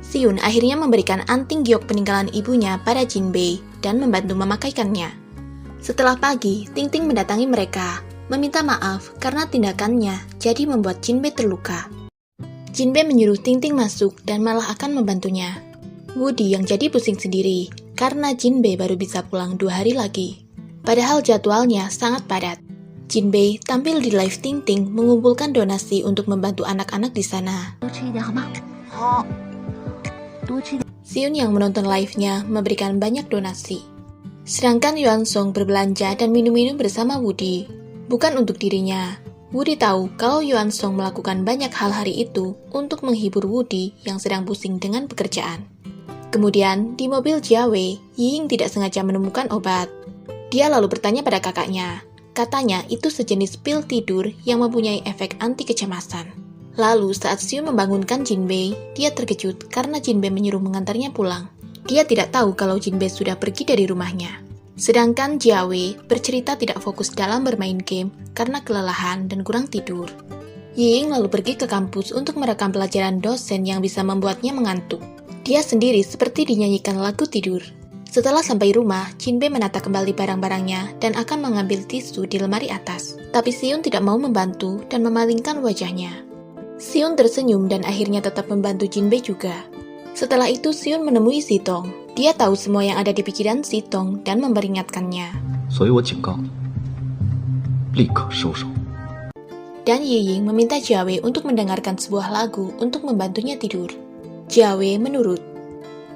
Siyun akhirnya memberikan anting giok peninggalan ibunya pada Jinbei dan membantu memakaikannya. Setelah pagi, Ting Ting mendatangi mereka, meminta maaf karena tindakannya jadi membuat Jinbei terluka. Jinbei menyuruh Ting Ting masuk dan malah akan membantunya. Woody yang jadi pusing sendiri karena Jinbei baru bisa pulang 2 hari lagi. Padahal jadwalnya sangat padat. Jinbei tampil di live Ting Ting mengumpulkan donasi untuk membantu anak-anak di sana. 多吃一点好吗？好，多吃一点。 Siyun yang menonton live-nya memberikan banyak donasi. Sedangkan Yuan Song berbelanja dan minum-minum bersama Woody. Bukan untuk dirinya. Woody tahu kalau Yuan Song melakukan banyak hal hari itu untuk menghibur Woody yang sedang pusing dengan pekerjaan. Kemudian, di mobil Jiawei, Yiying tidak sengaja menemukan obat. Dia lalu bertanya pada kakaknya. Katanya itu sejenis pil tidur yang mempunyai efek anti kecemasan. Lalu saat Siyun membangunkan Jinbei, dia terkejut karena Jinbei menyuruh mengantarnya pulang. Dia tidak tahu kalau Jinbei sudah pergi dari rumahnya. Sedangkan Jiawei bercerita tidak fokus dalam bermain game karena kelelahan dan kurang tidur. Yiying lalu pergi ke kampus untuk merekam pelajaran dosen yang bisa membuatnya mengantuk. Dia sendiri seperti dinyanyikan lagu tidur. Setelah sampai rumah, Jinbei menata kembali barang-barangnya dan akan mengambil tisu di lemari atas. Tapi Siyun tidak mau membantu dan memalingkan wajahnya. Siyun tersenyum dan akhirnya tetap membantu Jinbei juga. Setelah itu Siyun menemui Zitong. Dia tahu semua yang ada di pikiran Zitong dan memperingatkannya. 所以我警告你，立刻收手。 Dan Yiying meminta Jiawei untuk mendengarkan sebuah lagu untuk membantunya tidur. Jiawei menurut.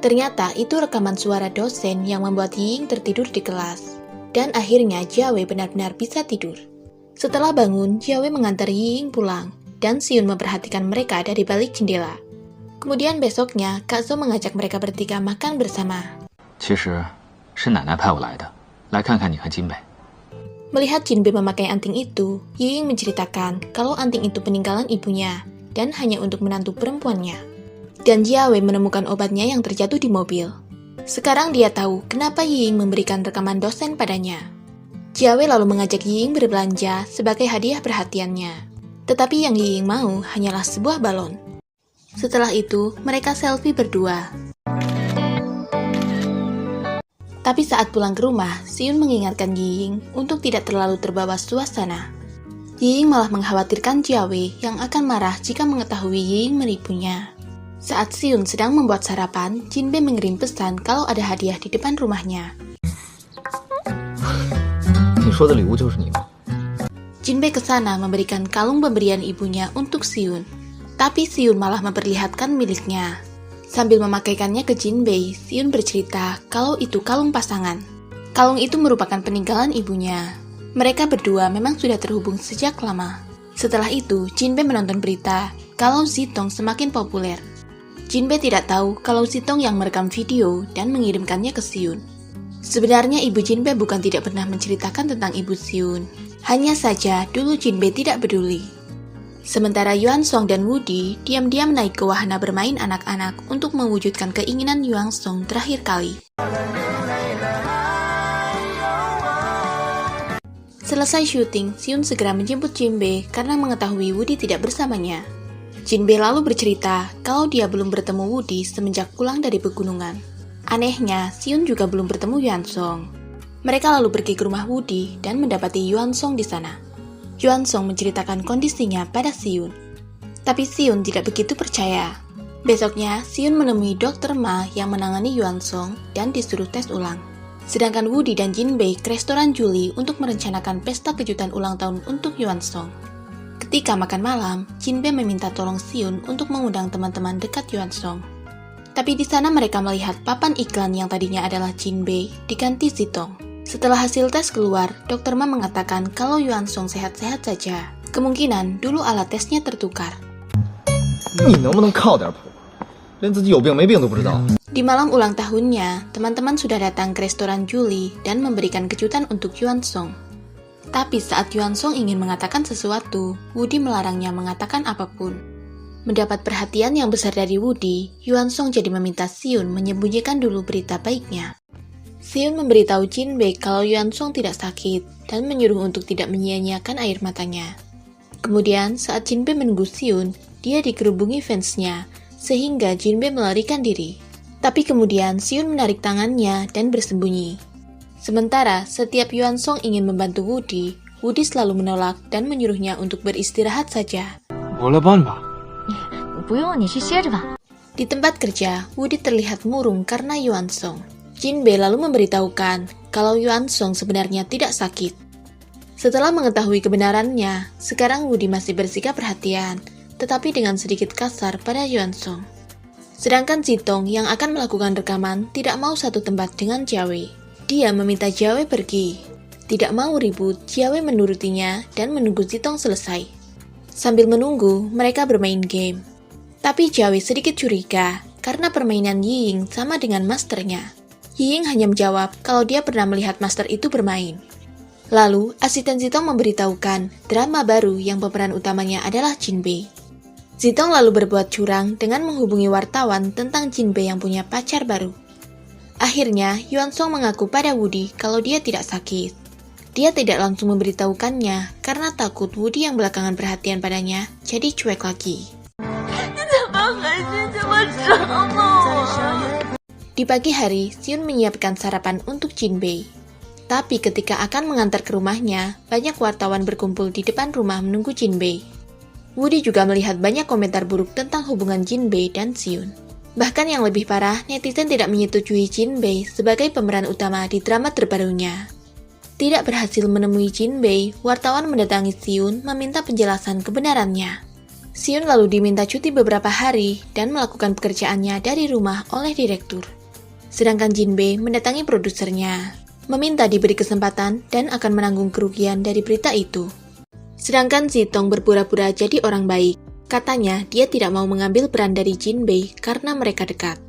Ternyata itu rekaman suara dosen yang membuat Yiying tertidur di kelas. Dan akhirnya Jiawei benar-benar bisa tidur. Setelah bangun, Jiawei mengantar Yiying pulang. Dan Siyun memperhatikan mereka dari balik jendela. Kemudian besoknya, Kak Zo mengajak mereka bertiga makan bersama. 其实是奶奶派我来的，来看看你和金北。 Melihat Jinbei memakai anting itu, Yiying menceritakan kalau anting itu peninggalan ibunya dan hanya untuk menantu perempuannya. Dan Jiawei menemukan obatnya yang terjatuh di mobil. Sekarang dia tahu kenapa Yiying memberikan rekaman dosen padanya. Jiawei lalu mengajak Yiying berbelanja sebagai hadiah perhatiannya. Tetapi yang Yiying mau hanyalah sebuah balon. Setelah itu, mereka selfie berdua. Tapi saat pulang ke rumah, Siyun mengingatkan Yiying untuk tidak terlalu terbawa suasana. Yiying malah mengkhawatirkan Jiawei yang akan marah jika mengetahui Yiying menipunya. Saat Siyun sedang membuat sarapan, Jinbei mengirim pesan kalau ada hadiah di depan rumahnya. 你说的礼物就是你吗？ Jinbei ke sana memberikan kalung pemberian ibunya untuk Siun. Tapi Siun malah memperlihatkan miliknya. Sambil memakaikannya ke Jinbei, Siun bercerita kalau itu kalung pasangan. Kalung itu merupakan peninggalan ibunya. Mereka berdua memang sudah terhubung sejak lama. Setelah itu, Jinbei menonton berita kalau Zitong semakin populer. Jinbei tidak tahu kalau Zitong yang merekam video dan mengirimkannya ke Siun. Sebenarnya ibu Jinbei bukan tidak pernah menceritakan tentang ibu Siun. Hanya saja dulu Jinbei tidak peduli. Sementara Yuan Song dan Woody diam-diam naik ke wahana bermain anak-anak untuk mewujudkan keinginan Yuan Song terakhir kali. Selesai syuting, Siun segera menjemput Jinbei karena mengetahui Woody tidak bersamanya. Jinbei lalu bercerita kalau dia belum bertemu Woody semenjak pulang dari pegunungan. Anehnya, Siun juga belum bertemu Yuan Song. Mereka lalu pergi ke rumah Woody dan mendapati Yuan Song di sana. Yuan Song menceritakan kondisinya pada Siun. Tapi Siun tidak begitu percaya. Besoknya, Siun menemui Dr. Ma yang menangani Yuan Song dan disuruh tes ulang. Sedangkan Woody dan Jinbei ke restoran Julie untuk merencanakan pesta kejutan ulang tahun untuk Yuan Song. Ketika makan malam, Jinbei meminta tolong Siun untuk mengundang teman-teman dekat Yuan Song. Tapi di sana mereka melihat papan iklan yang tadinya adalah Jinbei diganti Zitong. Setelah hasil tes keluar, Dr. Ma mengatakan kalau Yuan Song sehat-sehat saja. Kemungkinan dulu alat tesnya tertukar. Di malam ulang tahunnya, teman-teman sudah datang ke restoran Julie dan memberikan kejutan untuk Yuan Song. Tapi saat Yuan Song ingin mengatakan sesuatu, Woody melarangnya mengatakan apapun. Mendapat perhatian yang besar dari Woody, Yuan Song jadi meminta Siun menyembunyikan dulu berita baiknya. Siun memberitahu Jinbei kalau Yuan Song tidak sakit dan menyuruh untuk tidak menyia-nyiakan air matanya. Kemudian saat Jinbei menunggu Siun, dia dikerubungi fansnya, sehingga Jinbei melarikan diri. Tapi kemudian Siun menarik tangannya dan bersembunyi. Sementara setiap Yuan Song ingin membantu Woody, Woody selalu menolak dan menyuruhnya untuk beristirahat saja. Di tempat kerja, Woody terlihat murung karena Yuan Song. Jinbei lalu memberitahukan kalau Yuan Song sebenarnya tidak sakit. Setelah mengetahui kebenarannya, sekarang Woody masih bersikap perhatian, tetapi dengan sedikit kasar pada Yuan Song. Sedangkan Zitong yang akan melakukan rekaman tidak mau satu tempat dengan Jiawei. Dia meminta Jiawei pergi. Tidak mau ribut, Jiawei menurutinya dan menunggu Zitong selesai. Sambil menunggu, mereka bermain game. Tapi Jiawei sedikit curiga karena permainan Yiying sama dengan masternya. Yiying hanya menjawab kalau dia pernah melihat master itu bermain. Lalu, asisten Zitong memberitahukan drama baru yang pemeran utamanya adalah Jinbei. Zitong lalu berbuat curang dengan menghubungi wartawan tentang Jinbei yang punya pacar baru. Akhirnya, Yuan Song mengaku pada Woody kalau dia tidak sakit. Dia tidak langsung memberitahukannya karena takut Woody yang belakangan perhatian padanya jadi cuek lagi. Di pagi hari, Siun menyiapkan sarapan untuk Jinbei. Tapi ketika akan mengantar ke rumahnya, banyak wartawan berkumpul di depan rumah menunggu Jinbei. Woody juga melihat banyak komentar buruk tentang hubungan Jinbei dan Siun. Bahkan yang lebih parah, netizen tidak menyetujui Jinbei sebagai pemeran utama di drama terbarunya. Tidak berhasil menemui Jinbei, wartawan mendatangi Siun meminta penjelasan kebenarannya. Siun lalu diminta cuti beberapa hari dan melakukan pekerjaannya dari rumah oleh direktur. Sedangkan Jinbei mendatangi produsernya, meminta diberi kesempatan dan akan menanggung kerugian dari berita itu. Sedangkan Zitong berpura-pura jadi orang baik. Katanya dia tidak mau mengambil peran dari Jinbei karena mereka dekat.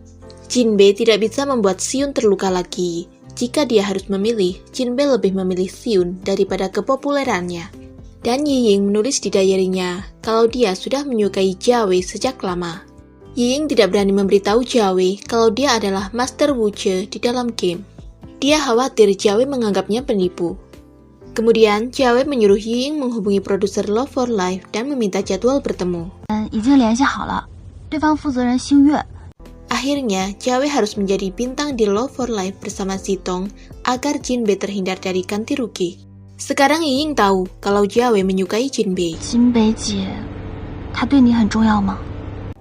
Jinbei tidak bisa membuat Siun terluka lagi. Jika dia harus memilih, Jinbei lebih memilih Siun daripada kepopulerannya. Dan Yiying menulis di diary-nya kalau dia sudah menyukai Jiawei sejak lama. Yiying tidak berani memberitahu Jiawei kalau dia adalah Master Wuche di dalam game. Dia khawatir Jiawei menganggapnya penipu. Kemudian, Jiawei menyuruh Yiying menghubungi produser Love for Life dan meminta jadwal bertemu. Akhirnya, Jiawei harus menjadi bintang di Love for Life bersama Zitong agar Jinbei terhindar dari ganti rugi. Sekarang Yiying tahu kalau Jiawei menyukai Jinbei.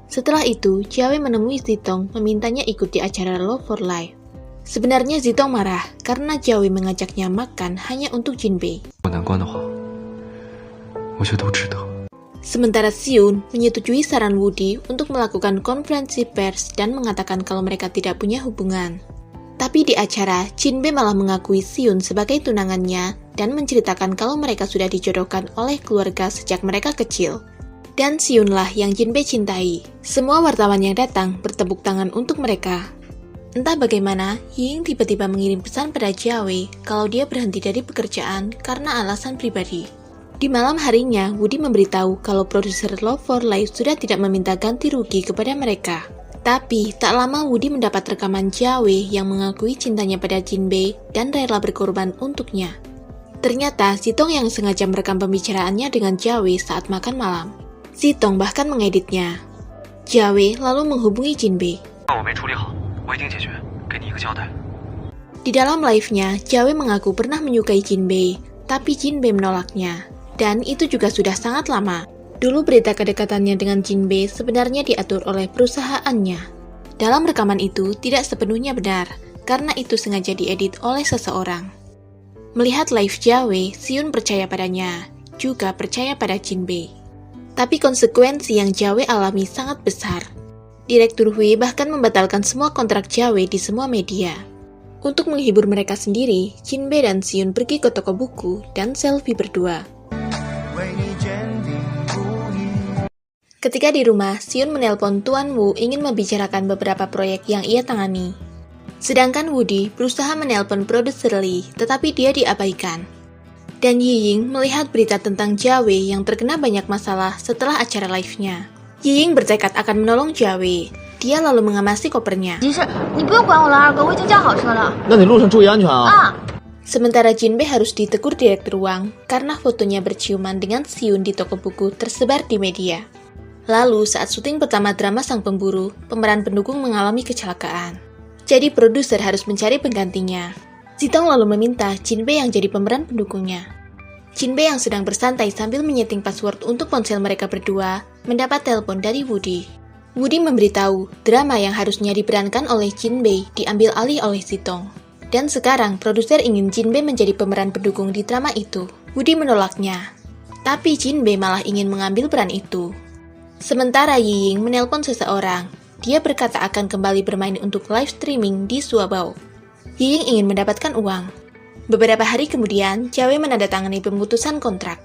Setelah itu, Jiawei menemui Zitong memintanya ikut di acara Love for Life. Sebenarnya Zitong marah karena Jiawei mengajaknya makan hanya untuk Jinbei. 我觉得都值得。 Sementara Seun menyetujui saran Woody untuk melakukan konferensi pers dan mengatakan kalau mereka tidak punya hubungan. Tapi di acara, Jinbe malah mengakui Seun sebagai tunangannya dan menceritakan kalau mereka sudah dijodohkan oleh keluarga sejak mereka kecil. Dan Seunlah yang Jinbe cintai. Semua wartawan yang datang bertepuk tangan untuk mereka. Entah bagaimana, Ying tiba-tiba mengirim pesan pada Jiawei kalau dia berhenti dari pekerjaan karena alasan pribadi. Di malam harinya, Woody memberitahu kalau produser Love for Life sudah tidak meminta ganti rugi kepada mereka. Tapi, tak lama Woody mendapat rekaman Jiawei yang mengakui cintanya pada Jinbe dan rela berkorban untuknya. Ternyata, Zitong yang sengaja merekam pembicaraannya dengan Jiawei saat makan malam. Zitong bahkan mengeditnya. Jiawei lalu menghubungi Jinbe. Di dalam live-nya, Jiawei mengaku pernah menyukai Jinbe, tapi Jinbe menolaknya. Dan itu juga sudah sangat lama. Dulu berita kedekatannya dengan Jinbe sebenarnya diatur oleh perusahaannya. Dalam rekaman itu tidak sepenuhnya benar, karena itu sengaja diedit oleh seseorang. Melihat live Jiawei, Seun percaya padanya, juga percaya pada Jinbe. Tapi konsekuensi yang Jiawei alami sangat besar. Direktur Hui bahkan membatalkan semua kontrak Jiawei di semua media. Untuk menghibur mereka sendiri, Jinbe dan Seun pergi ke toko buku dan selfie berdua. Ketika di rumah, Seun menelpon Tuan Wu ingin membicarakan beberapa proyek yang ia tangani. Sedangkan Woody berusaha menelpon produser Lee, tetapi dia diabaikan. Dan Yiying melihat berita tentang Jiawei yang terkena banyak masalah setelah acara live-nya. Yiying bertekad akan menolong Jiawei. Dia lalu mengamasi kopernya. Sementara Jinbe harus ditegur direktur Wang karena fotonya berciuman dengan Seun di toko buku tersebar di media. Lalu saat syuting pertama drama Sang Pemburu, pemeran pendukung mengalami kecelakaan. Jadi produser harus mencari penggantinya. Zitong lalu meminta Jinbe yang jadi pemeran pendukungnya. Jinbe yang sedang bersantai sambil menyeting password untuk ponsel mereka berdua, mendapat telepon dari Woody. Woody memberitahu drama yang harusnya diperankan oleh Jinbe diambil alih oleh Zitong. Dan sekarang produser ingin Jinbe menjadi pemeran pendukung di drama itu. Woody menolaknya. Tapi Jinbe malah ingin mengambil peran itu. Sementara Yiying menelpon seseorang. Dia berkata akan kembali bermain untuk live streaming di Suabao. Yiying ingin mendapatkan uang. Beberapa hari kemudian, Jiawei menandatangani pemutusan kontrak.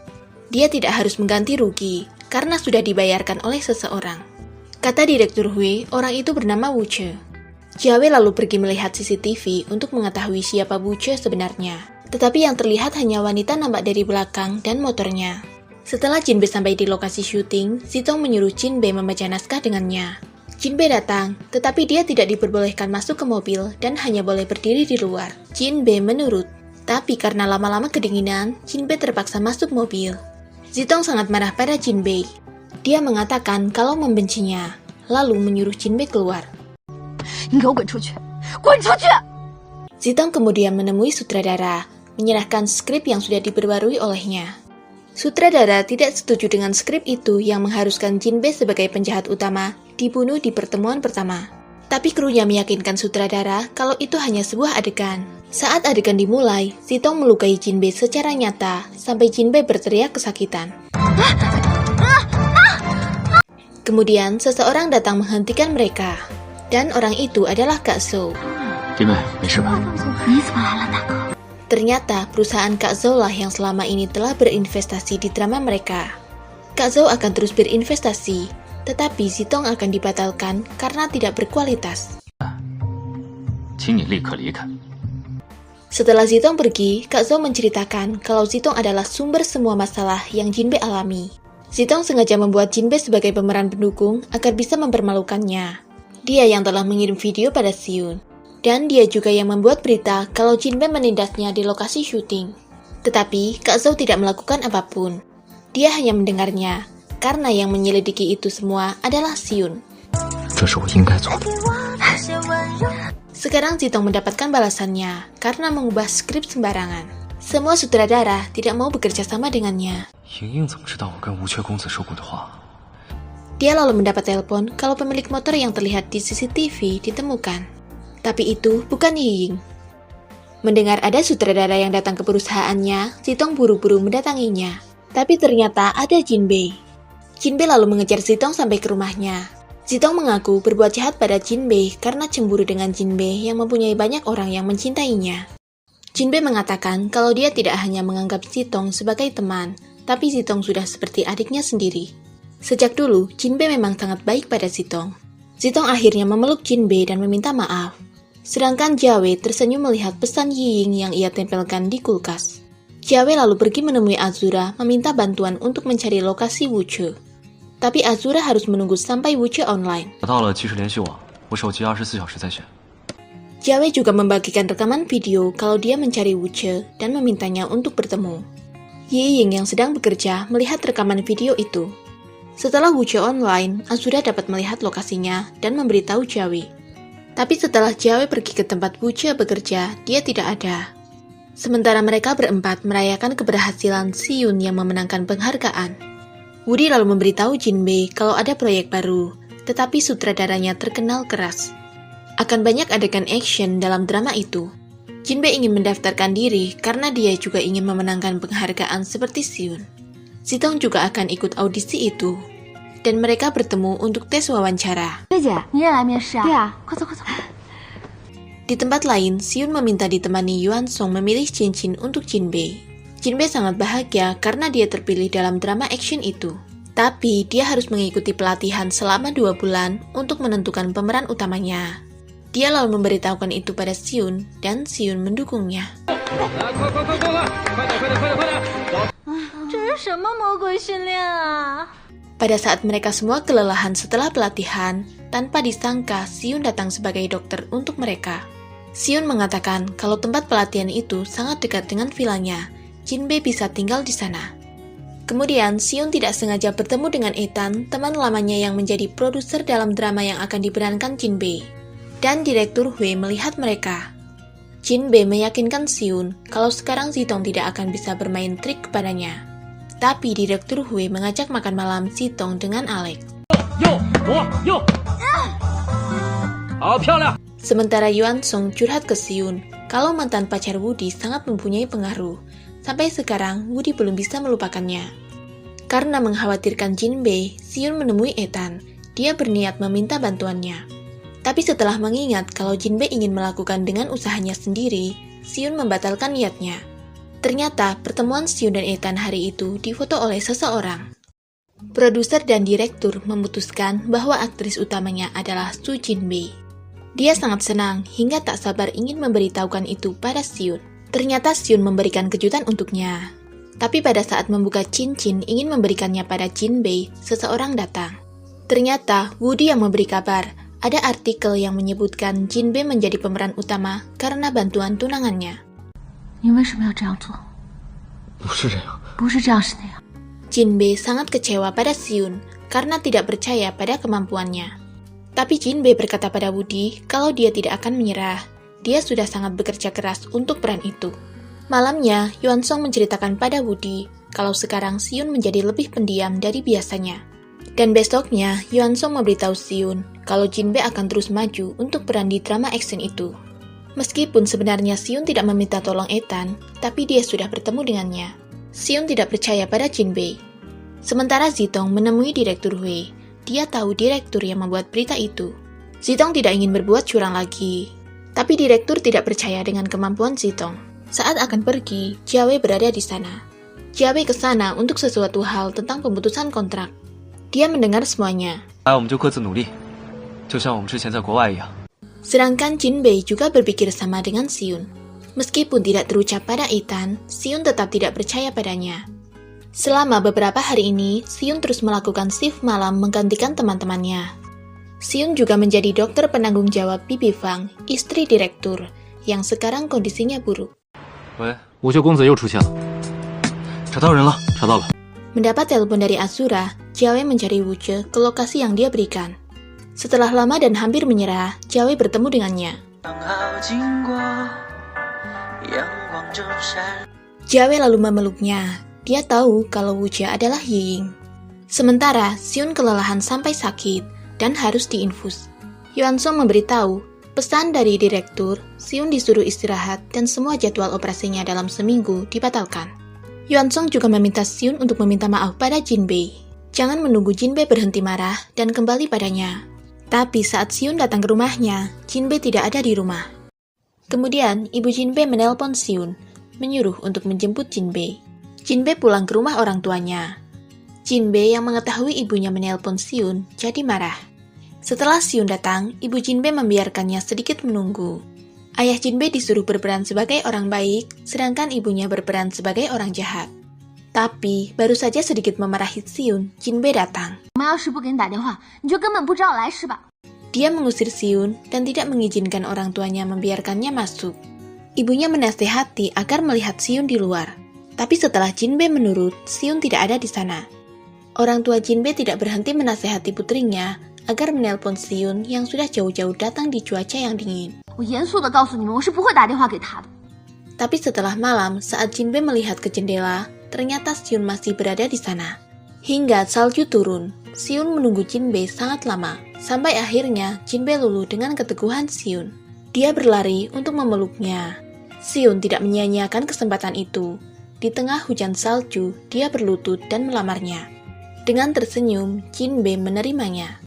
Dia tidak harus mengganti rugi, karena sudah dibayarkan oleh seseorang. Kata Direktur Hui, orang itu bernama Wu Che. Jiawei lalu pergi melihat CCTV untuk mengetahui siapa Wu Che sebenarnya. Tetapi yang terlihat hanya wanita nampak dari belakang dan motornya. Setelah Jinbe sampai di lokasi syuting, Zitong menyuruh Jinbe membaca naskah dengannya. Jinbe datang, tetapi dia tidak diperbolehkan masuk ke mobil dan hanya boleh berdiri di luar. Jinbe menurut. Tapi karena lama-lama kedinginan, Jinbe terpaksa masuk mobil. Zitong sangat marah pada Jinbe. Dia mengatakan kalau membencinya, lalu menyuruh Jinbe keluar. Zitong kemudian menemui sutradara, menyerahkan skrip yang sudah diperbarui olehnya. Sutradara tidak setuju dengan skrip itu yang mengharuskan Jinbe sebagai penjahat utama dibunuh di pertemuan pertama. Tapi krunya meyakinkan sutradara kalau itu hanya sebuah adegan. Saat adegan dimulai, Zitong melukai Jinbe secara nyata sampai Jinbe berteriak kesakitan. Kemudian seseorang datang menghentikan mereka. Dan orang itu adalah Kak Zhou. Ternyata perusahaan Kak Zhou lah yang selama ini telah berinvestasi di drama mereka. Kak Zhou akan terus berinvestasi, tetapi Zitong akan dibatalkan karena tidak berkualitas. Setelah Zitong pergi, Kak Zhou menceritakan kalau Zitong adalah sumber semua masalah yang Jinbe alami. Zitong sengaja membuat Jinbe sebagai pemeran pendukung agar bisa mempermalukannya. Dia yang telah mengirim video pada Seun. Dan dia juga yang membuat berita kalau Jinbe menindasnya di lokasi syuting. Tetapi, Kak Zhou tidak melakukan apapun. Dia hanya mendengarnya, karena yang menyelidiki itu semua adalah Seun. Sekarang Zitong mendapatkan balasannya, karena mengubah skrip sembarangan. Semua sutradara tidak mau bekerja sama dengannya. Dia lalu mendapat telepon kalau pemilik motor yang terlihat di CCTV ditemukan. Tapi itu bukan Yiying. Mendengar ada sutradara yang datang ke perusahaannya, Zitong buru-buru mendatanginya. Tapi ternyata ada Jinbei. Jinbei lalu mengejar Zitong sampai ke rumahnya. Zitong mengaku berbuat jahat pada Jinbei karena cemburu dengan Jinbei yang mempunyai banyak orang yang mencintainya. Jinbei mengatakan kalau dia tidak hanya menganggap Zitong sebagai teman, tapi Zitong sudah seperti adiknya sendiri. Sejak dulu, Jinbei memang sangat baik pada Zitong. Zitong akhirnya memeluk Jinbei dan meminta maaf. Sedangkan Jiawei tersenyum melihat pesan Yiying yang ia tempelkan di kulkas. Jiawei lalu pergi menemui Azura meminta bantuan untuk mencari lokasi Wuche. Tapi Azura harus menunggu sampai Wuche online. 找到了即时联系网，我手机24小时在线。 Jiawei juga membagikan rekaman video kalau dia mencari Wuche dan memintanya untuk bertemu. Yiying yang sedang bekerja melihat rekaman video itu. Setelah Wuche online, Azura dapat melihat lokasinya dan memberitahu Jiawei. Tapi setelah Jiawei pergi ke tempat Wuche bekerja, dia tidak ada. Sementara mereka berempat merayakan keberhasilan Siyun yang memenangkan penghargaan. Woody lalu memberitahu Jinbei kalau ada proyek baru, tetapi sutradaranya terkenal keras. Akan banyak adegan action dalam drama itu. Jinbei ingin mendaftarkan diri karena dia juga ingin memenangkan penghargaan seperti Siyun. Zitong juga akan ikut audisi itu. Dan mereka bertemu untuk tes wawancara. 薇姐，你也来面试啊？对啊，快走快走。 Di tempat lain, Siyun meminta ditemani Yuan Song memilih cincin untuk Jinbei. Jinbei sangat bahagia karena dia terpilih dalam drama action itu. Tapi dia harus mengikuti pelatihan selama 2 bulan untuk menentukan pemeran utamanya. Dia lalu memberitahukan itu pada Siyun dan Siyun mendukungnya. 这是什么魔鬼训练啊？ Pada saat mereka semua kelelahan setelah pelatihan, tanpa disangka Siyun datang sebagai dokter untuk mereka. Siyun mengatakan kalau tempat pelatihan itu sangat dekat dengan vilanya. Jinbei bisa tinggal di sana. Kemudian, Siyun tidak sengaja bertemu dengan Ethan, teman lamanya yang menjadi produser dalam drama yang akan diperankan Jinbei. Dan Direktur Hui melihat mereka. Jinbei meyakinkan Siyun kalau sekarang Zitong tidak akan bisa bermain trik kepadanya. Tapi Direktur Hui mengajak makan malam Zitong dengan Alex. Sementara Yuan Song curhat ke Siyun kalau mantan pacar Woody sangat mempunyai pengaruh. Sampai sekarang, Woody belum bisa melupakannya. Karena mengkhawatirkan Jinbei, Siyun menemui Ethan. Dia berniat meminta bantuannya. Tapi setelah mengingat kalau Jinbei ingin melakukan dengan usahanya sendiri, Siyun membatalkan niatnya. Ternyata, pertemuan Siyun dan Ethan hari itu difoto oleh seseorang. Produser dan direktur memutuskan bahwa aktris utamanya adalah Su Jinbei. Dia sangat senang hingga tak sabar ingin memberitahukan itu pada Siyun. Ternyata Siyun memberikan kejutan untuknya. Tapi pada saat membuka cincin ingin memberikannya pada Jinbei, seseorang datang. Ternyata Woody yang memberi kabar, ada artikel yang menyebutkan Jinbei menjadi pemeran utama karena bantuan tunangannya. 你为什么要这样做？不是这样，不是这样，是那样。 Jinbei sangat kecewa pada Siyun karena tidak percaya pada kemampuannya. Tapi Jinbei berkata pada Woody kalau dia tidak akan menyerah. Dia sudah sangat bekerja keras untuk peran itu. Malamnya, Yuan Song menceritakan pada Woody kalau sekarang Siyun menjadi lebih pendiam dari biasanya. Dan besoknya, Yuan Song memberitahu Siyun kalau Jinbei akan terus maju untuk peran di drama action itu. Meskipun sebenarnya Siyun tidak meminta tolong Ethan, tapi dia sudah bertemu dengannya. Siyun tidak percaya pada Jinbei. Sementara Zitong menemui Direktur Hui. Dia tahu direktur yang membuat berita itu. Zitong tidak ingin berbuat curang lagi. Tapi direktur tidak percaya dengan kemampuan Zitong. Saat akan pergi, Jiawei berada di sana. Jiawei ke sana untuk sesuatu hal tentang pemutusan kontrak. Dia mendengar semuanya. 来我们就各自努力，就像我们之前在国外一样。 Sedangkan Jinbei juga berpikir sama dengan Siyun. Meskipun tidak terucap pada Ethan, Siyun tetap tidak percaya padanya. Selama beberapa hari ini, Siyun terus melakukan shift malam menggantikan teman-temannya. Siyun juga menjadi dokter penanggung jawab Bibi Fang, istri direktur, yang sekarang kondisinya buruk. 喂，武学公子又出现了。找到人了，找到了。 Mendapat telepon dari Azura, Jiawei mencari Wuche ke lokasi yang dia berikan. Setelah lama dan hampir menyerah, Jiawei bertemu dengannya. Jiawei lalu memeluknya. Dia tahu kalau Wuche adalah Yiying. Sementara, Siyun kelelahan sampai sakit dan harus diinfus. Yuan Song memberitahu, pesan dari direktur, Siyun disuruh istirahat dan semua jadwal operasinya dalam seminggu dibatalkan. Yuan Song juga meminta Xiun untuk meminta maaf pada Jinbei. Jangan menunggu Jinbei berhenti marah dan kembali padanya. Tapi saat Xiun datang ke rumahnya, Jinbei tidak ada di rumah. Kemudian, ibu Jinbei menelpon Xiun, menyuruh untuk menjemput Jinbei. Jinbei pulang ke rumah orang tuanya. Jinbei yang mengetahui ibunya menelpon Xiun jadi marah. Setelah Xiun datang, ibu Jinbei membiarkannya sedikit menunggu. Ayah Jinbei disuruh berperan sebagai orang baik, sedangkan ibunya berperan sebagai orang jahat. Tapi, baru saja sedikit memarahi Xiun, Jinbei datang. 我们要是不给你打电话，你就根本不知道来是吧？ Dia mengusir Xiun dan tidak mengizinkan orang tuanya membiarkannya masuk. Ibunya menasehati agar melihat Xiun di luar. Tapi setelah Jinbei menurut, Xiun tidak ada di sana. Orang tua Jinbei tidak berhenti menasehati putrinya agar menelpon Xiun yang sudah jauh-jauh datang di cuaca yang dingin. 我严肃地告诉你们，我是不会打电话给他的。 Tapi setelah malam, saat Jinbei melihat ke jendela, ternyata Xiun masih berada di sana. Hingga salju turun, Xiun menunggu Jinbei sangat lama, sampai akhirnya Jinbei luluh dengan keteguhan Xiun. Dia berlari untuk memeluknya. Xiun tidak menyia-nyiakan kesempatan itu. Di tengah hujan salju, dia berlutut dan melamarnya. Dengan tersenyum, Jinbei menerimanya.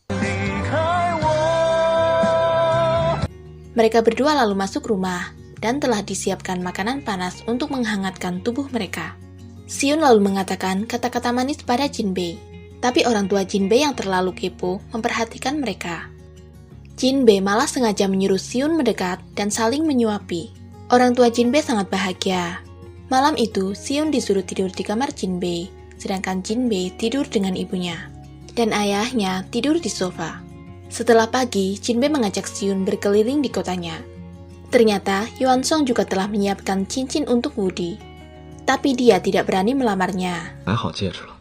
Mereka berdua lalu masuk rumah, dan telah disiapkan makanan panas untuk menghangatkan tubuh mereka. Xiun lalu mengatakan kata-kata manis pada Jinbei, tapi orang tua Jinbei yang terlalu kepo memperhatikan mereka. Jinbei malah sengaja menyuruh Xiun mendekat dan saling menyuapi. Orang tua Jinbei sangat bahagia. Malam itu, Xiun disuruh tidur di kamar Jinbei, sedangkan Jinbei tidur dengan ibunya, dan ayahnya tidur di sofa. Setelah pagi, Jinbei mengajak Xiun berkeliling di kotanya. Ternyata, Yuan Song juga telah menyiapkan cincin untuk Wudi. Tapi dia tidak berani melamarnya. 买好戒指了，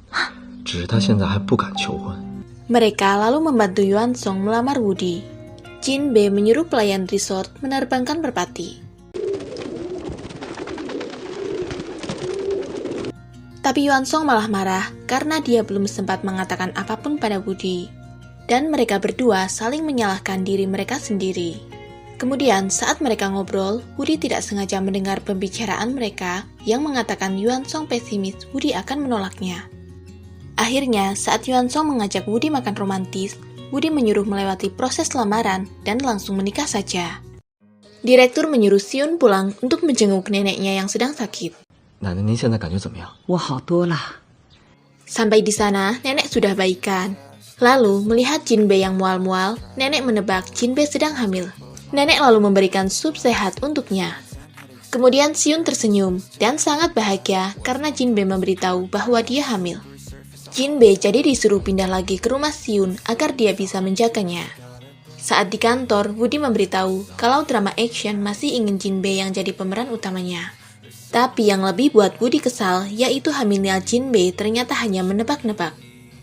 只是他现在还不敢求婚。 Mereka lalu membantu Yuan Song melamar Wudi. Jinbei menyuruh pelayan resort menerbangkan merpati. Tapi Yuan Song malah marah karena dia belum sempat mengatakan apapun pada Wudi. Dan mereka berdua saling menyalahkan diri mereka sendiri. Kemudian saat mereka ngobrol, Wudi tidak sengaja mendengar pembicaraan mereka yang mengatakan Yuan Song pesimis Wudi akan menolaknya. Akhirnya, saat Yuan Song mengajak Wudi makan romantis, Wudi menyuruh melewati proses lamaran dan langsung menikah saja. Direktur menyuruh Xiun pulang untuk menjenguk neneknya yang sedang sakit. 奶奶，您现在感觉怎么样？ 我好多了。 Sampai di sana, nenek sudah baikan. Lalu, melihat Jinbei yang mual-mual, nenek menebak Jinbei sedang hamil. Nenek lalu memberikan sup sehat untuknya. Kemudian Xiun tersenyum dan sangat bahagia karena Jinbei memberitahu bahwa dia hamil. Jinbei jadi disuruh pindah lagi ke rumah Xiun agar dia bisa menjaganya. Saat di kantor, Wudi memberitahu kalau drama action masih ingin Jinbei yang jadi pemeran utamanya. Tapi yang lebih buat Wudi kesal, yaitu hamilnya Jinbei ternyata hanya menebak-nebak.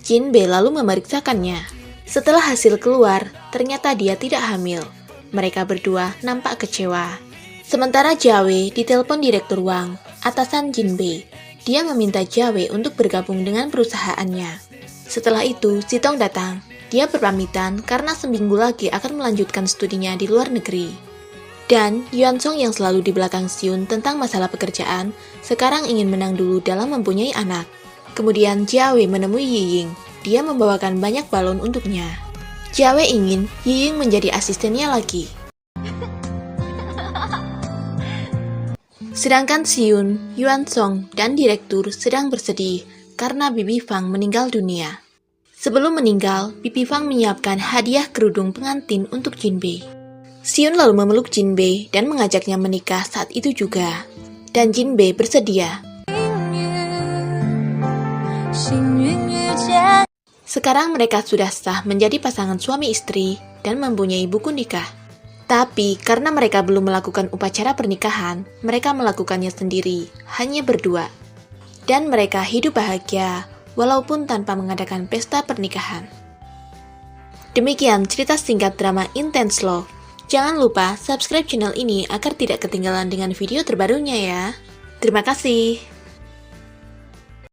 Jinbei lalu memeriksakannya. Setelah hasil keluar, ternyata dia tidak hamil. Mereka berdua nampak kecewa. Sementara Jae ditelepon direktur Wang, atasan Jinbei. Dia meminta Jae untuk bergabung dengan perusahaannya. Setelah itu, Sitong datang. Dia berpamitan karena seminggu lagi akan melanjutkan studinya di luar negeri. Dan Yuan Song yang selalu di belakang Xiun tentang masalah pekerjaan, sekarang ingin menang dulu dalam mempunyai anak. Kemudian Jae menemui Yiying. Dia membawakan banyak balon untuknya. Jae ingin Yiying menjadi asistennya lagi. Sedangkan Xiun, Yuan Song, dan direktur sedang bersedih karena Bibi Fang meninggal dunia. Sebelum meninggal, Bibi Fang menyiapkan hadiah kerudung pengantin untuk Jinbei. Xiun lalu memeluk Jinbei dan mengajaknya menikah saat itu juga. Dan Jinbei bersedia. Sekarang mereka sudah sah menjadi pasangan suami istri dan mempunyai buku nikah. Tapi karena mereka belum melakukan upacara pernikahan, mereka melakukannya sendiri, hanya berdua. Dan mereka hidup bahagia, walaupun tanpa mengadakan pesta pernikahan. Demikian cerita singkat drama Intense Love. Jangan lupa subscribe channel ini agar tidak ketinggalan dengan video terbarunya ya. Terima kasih.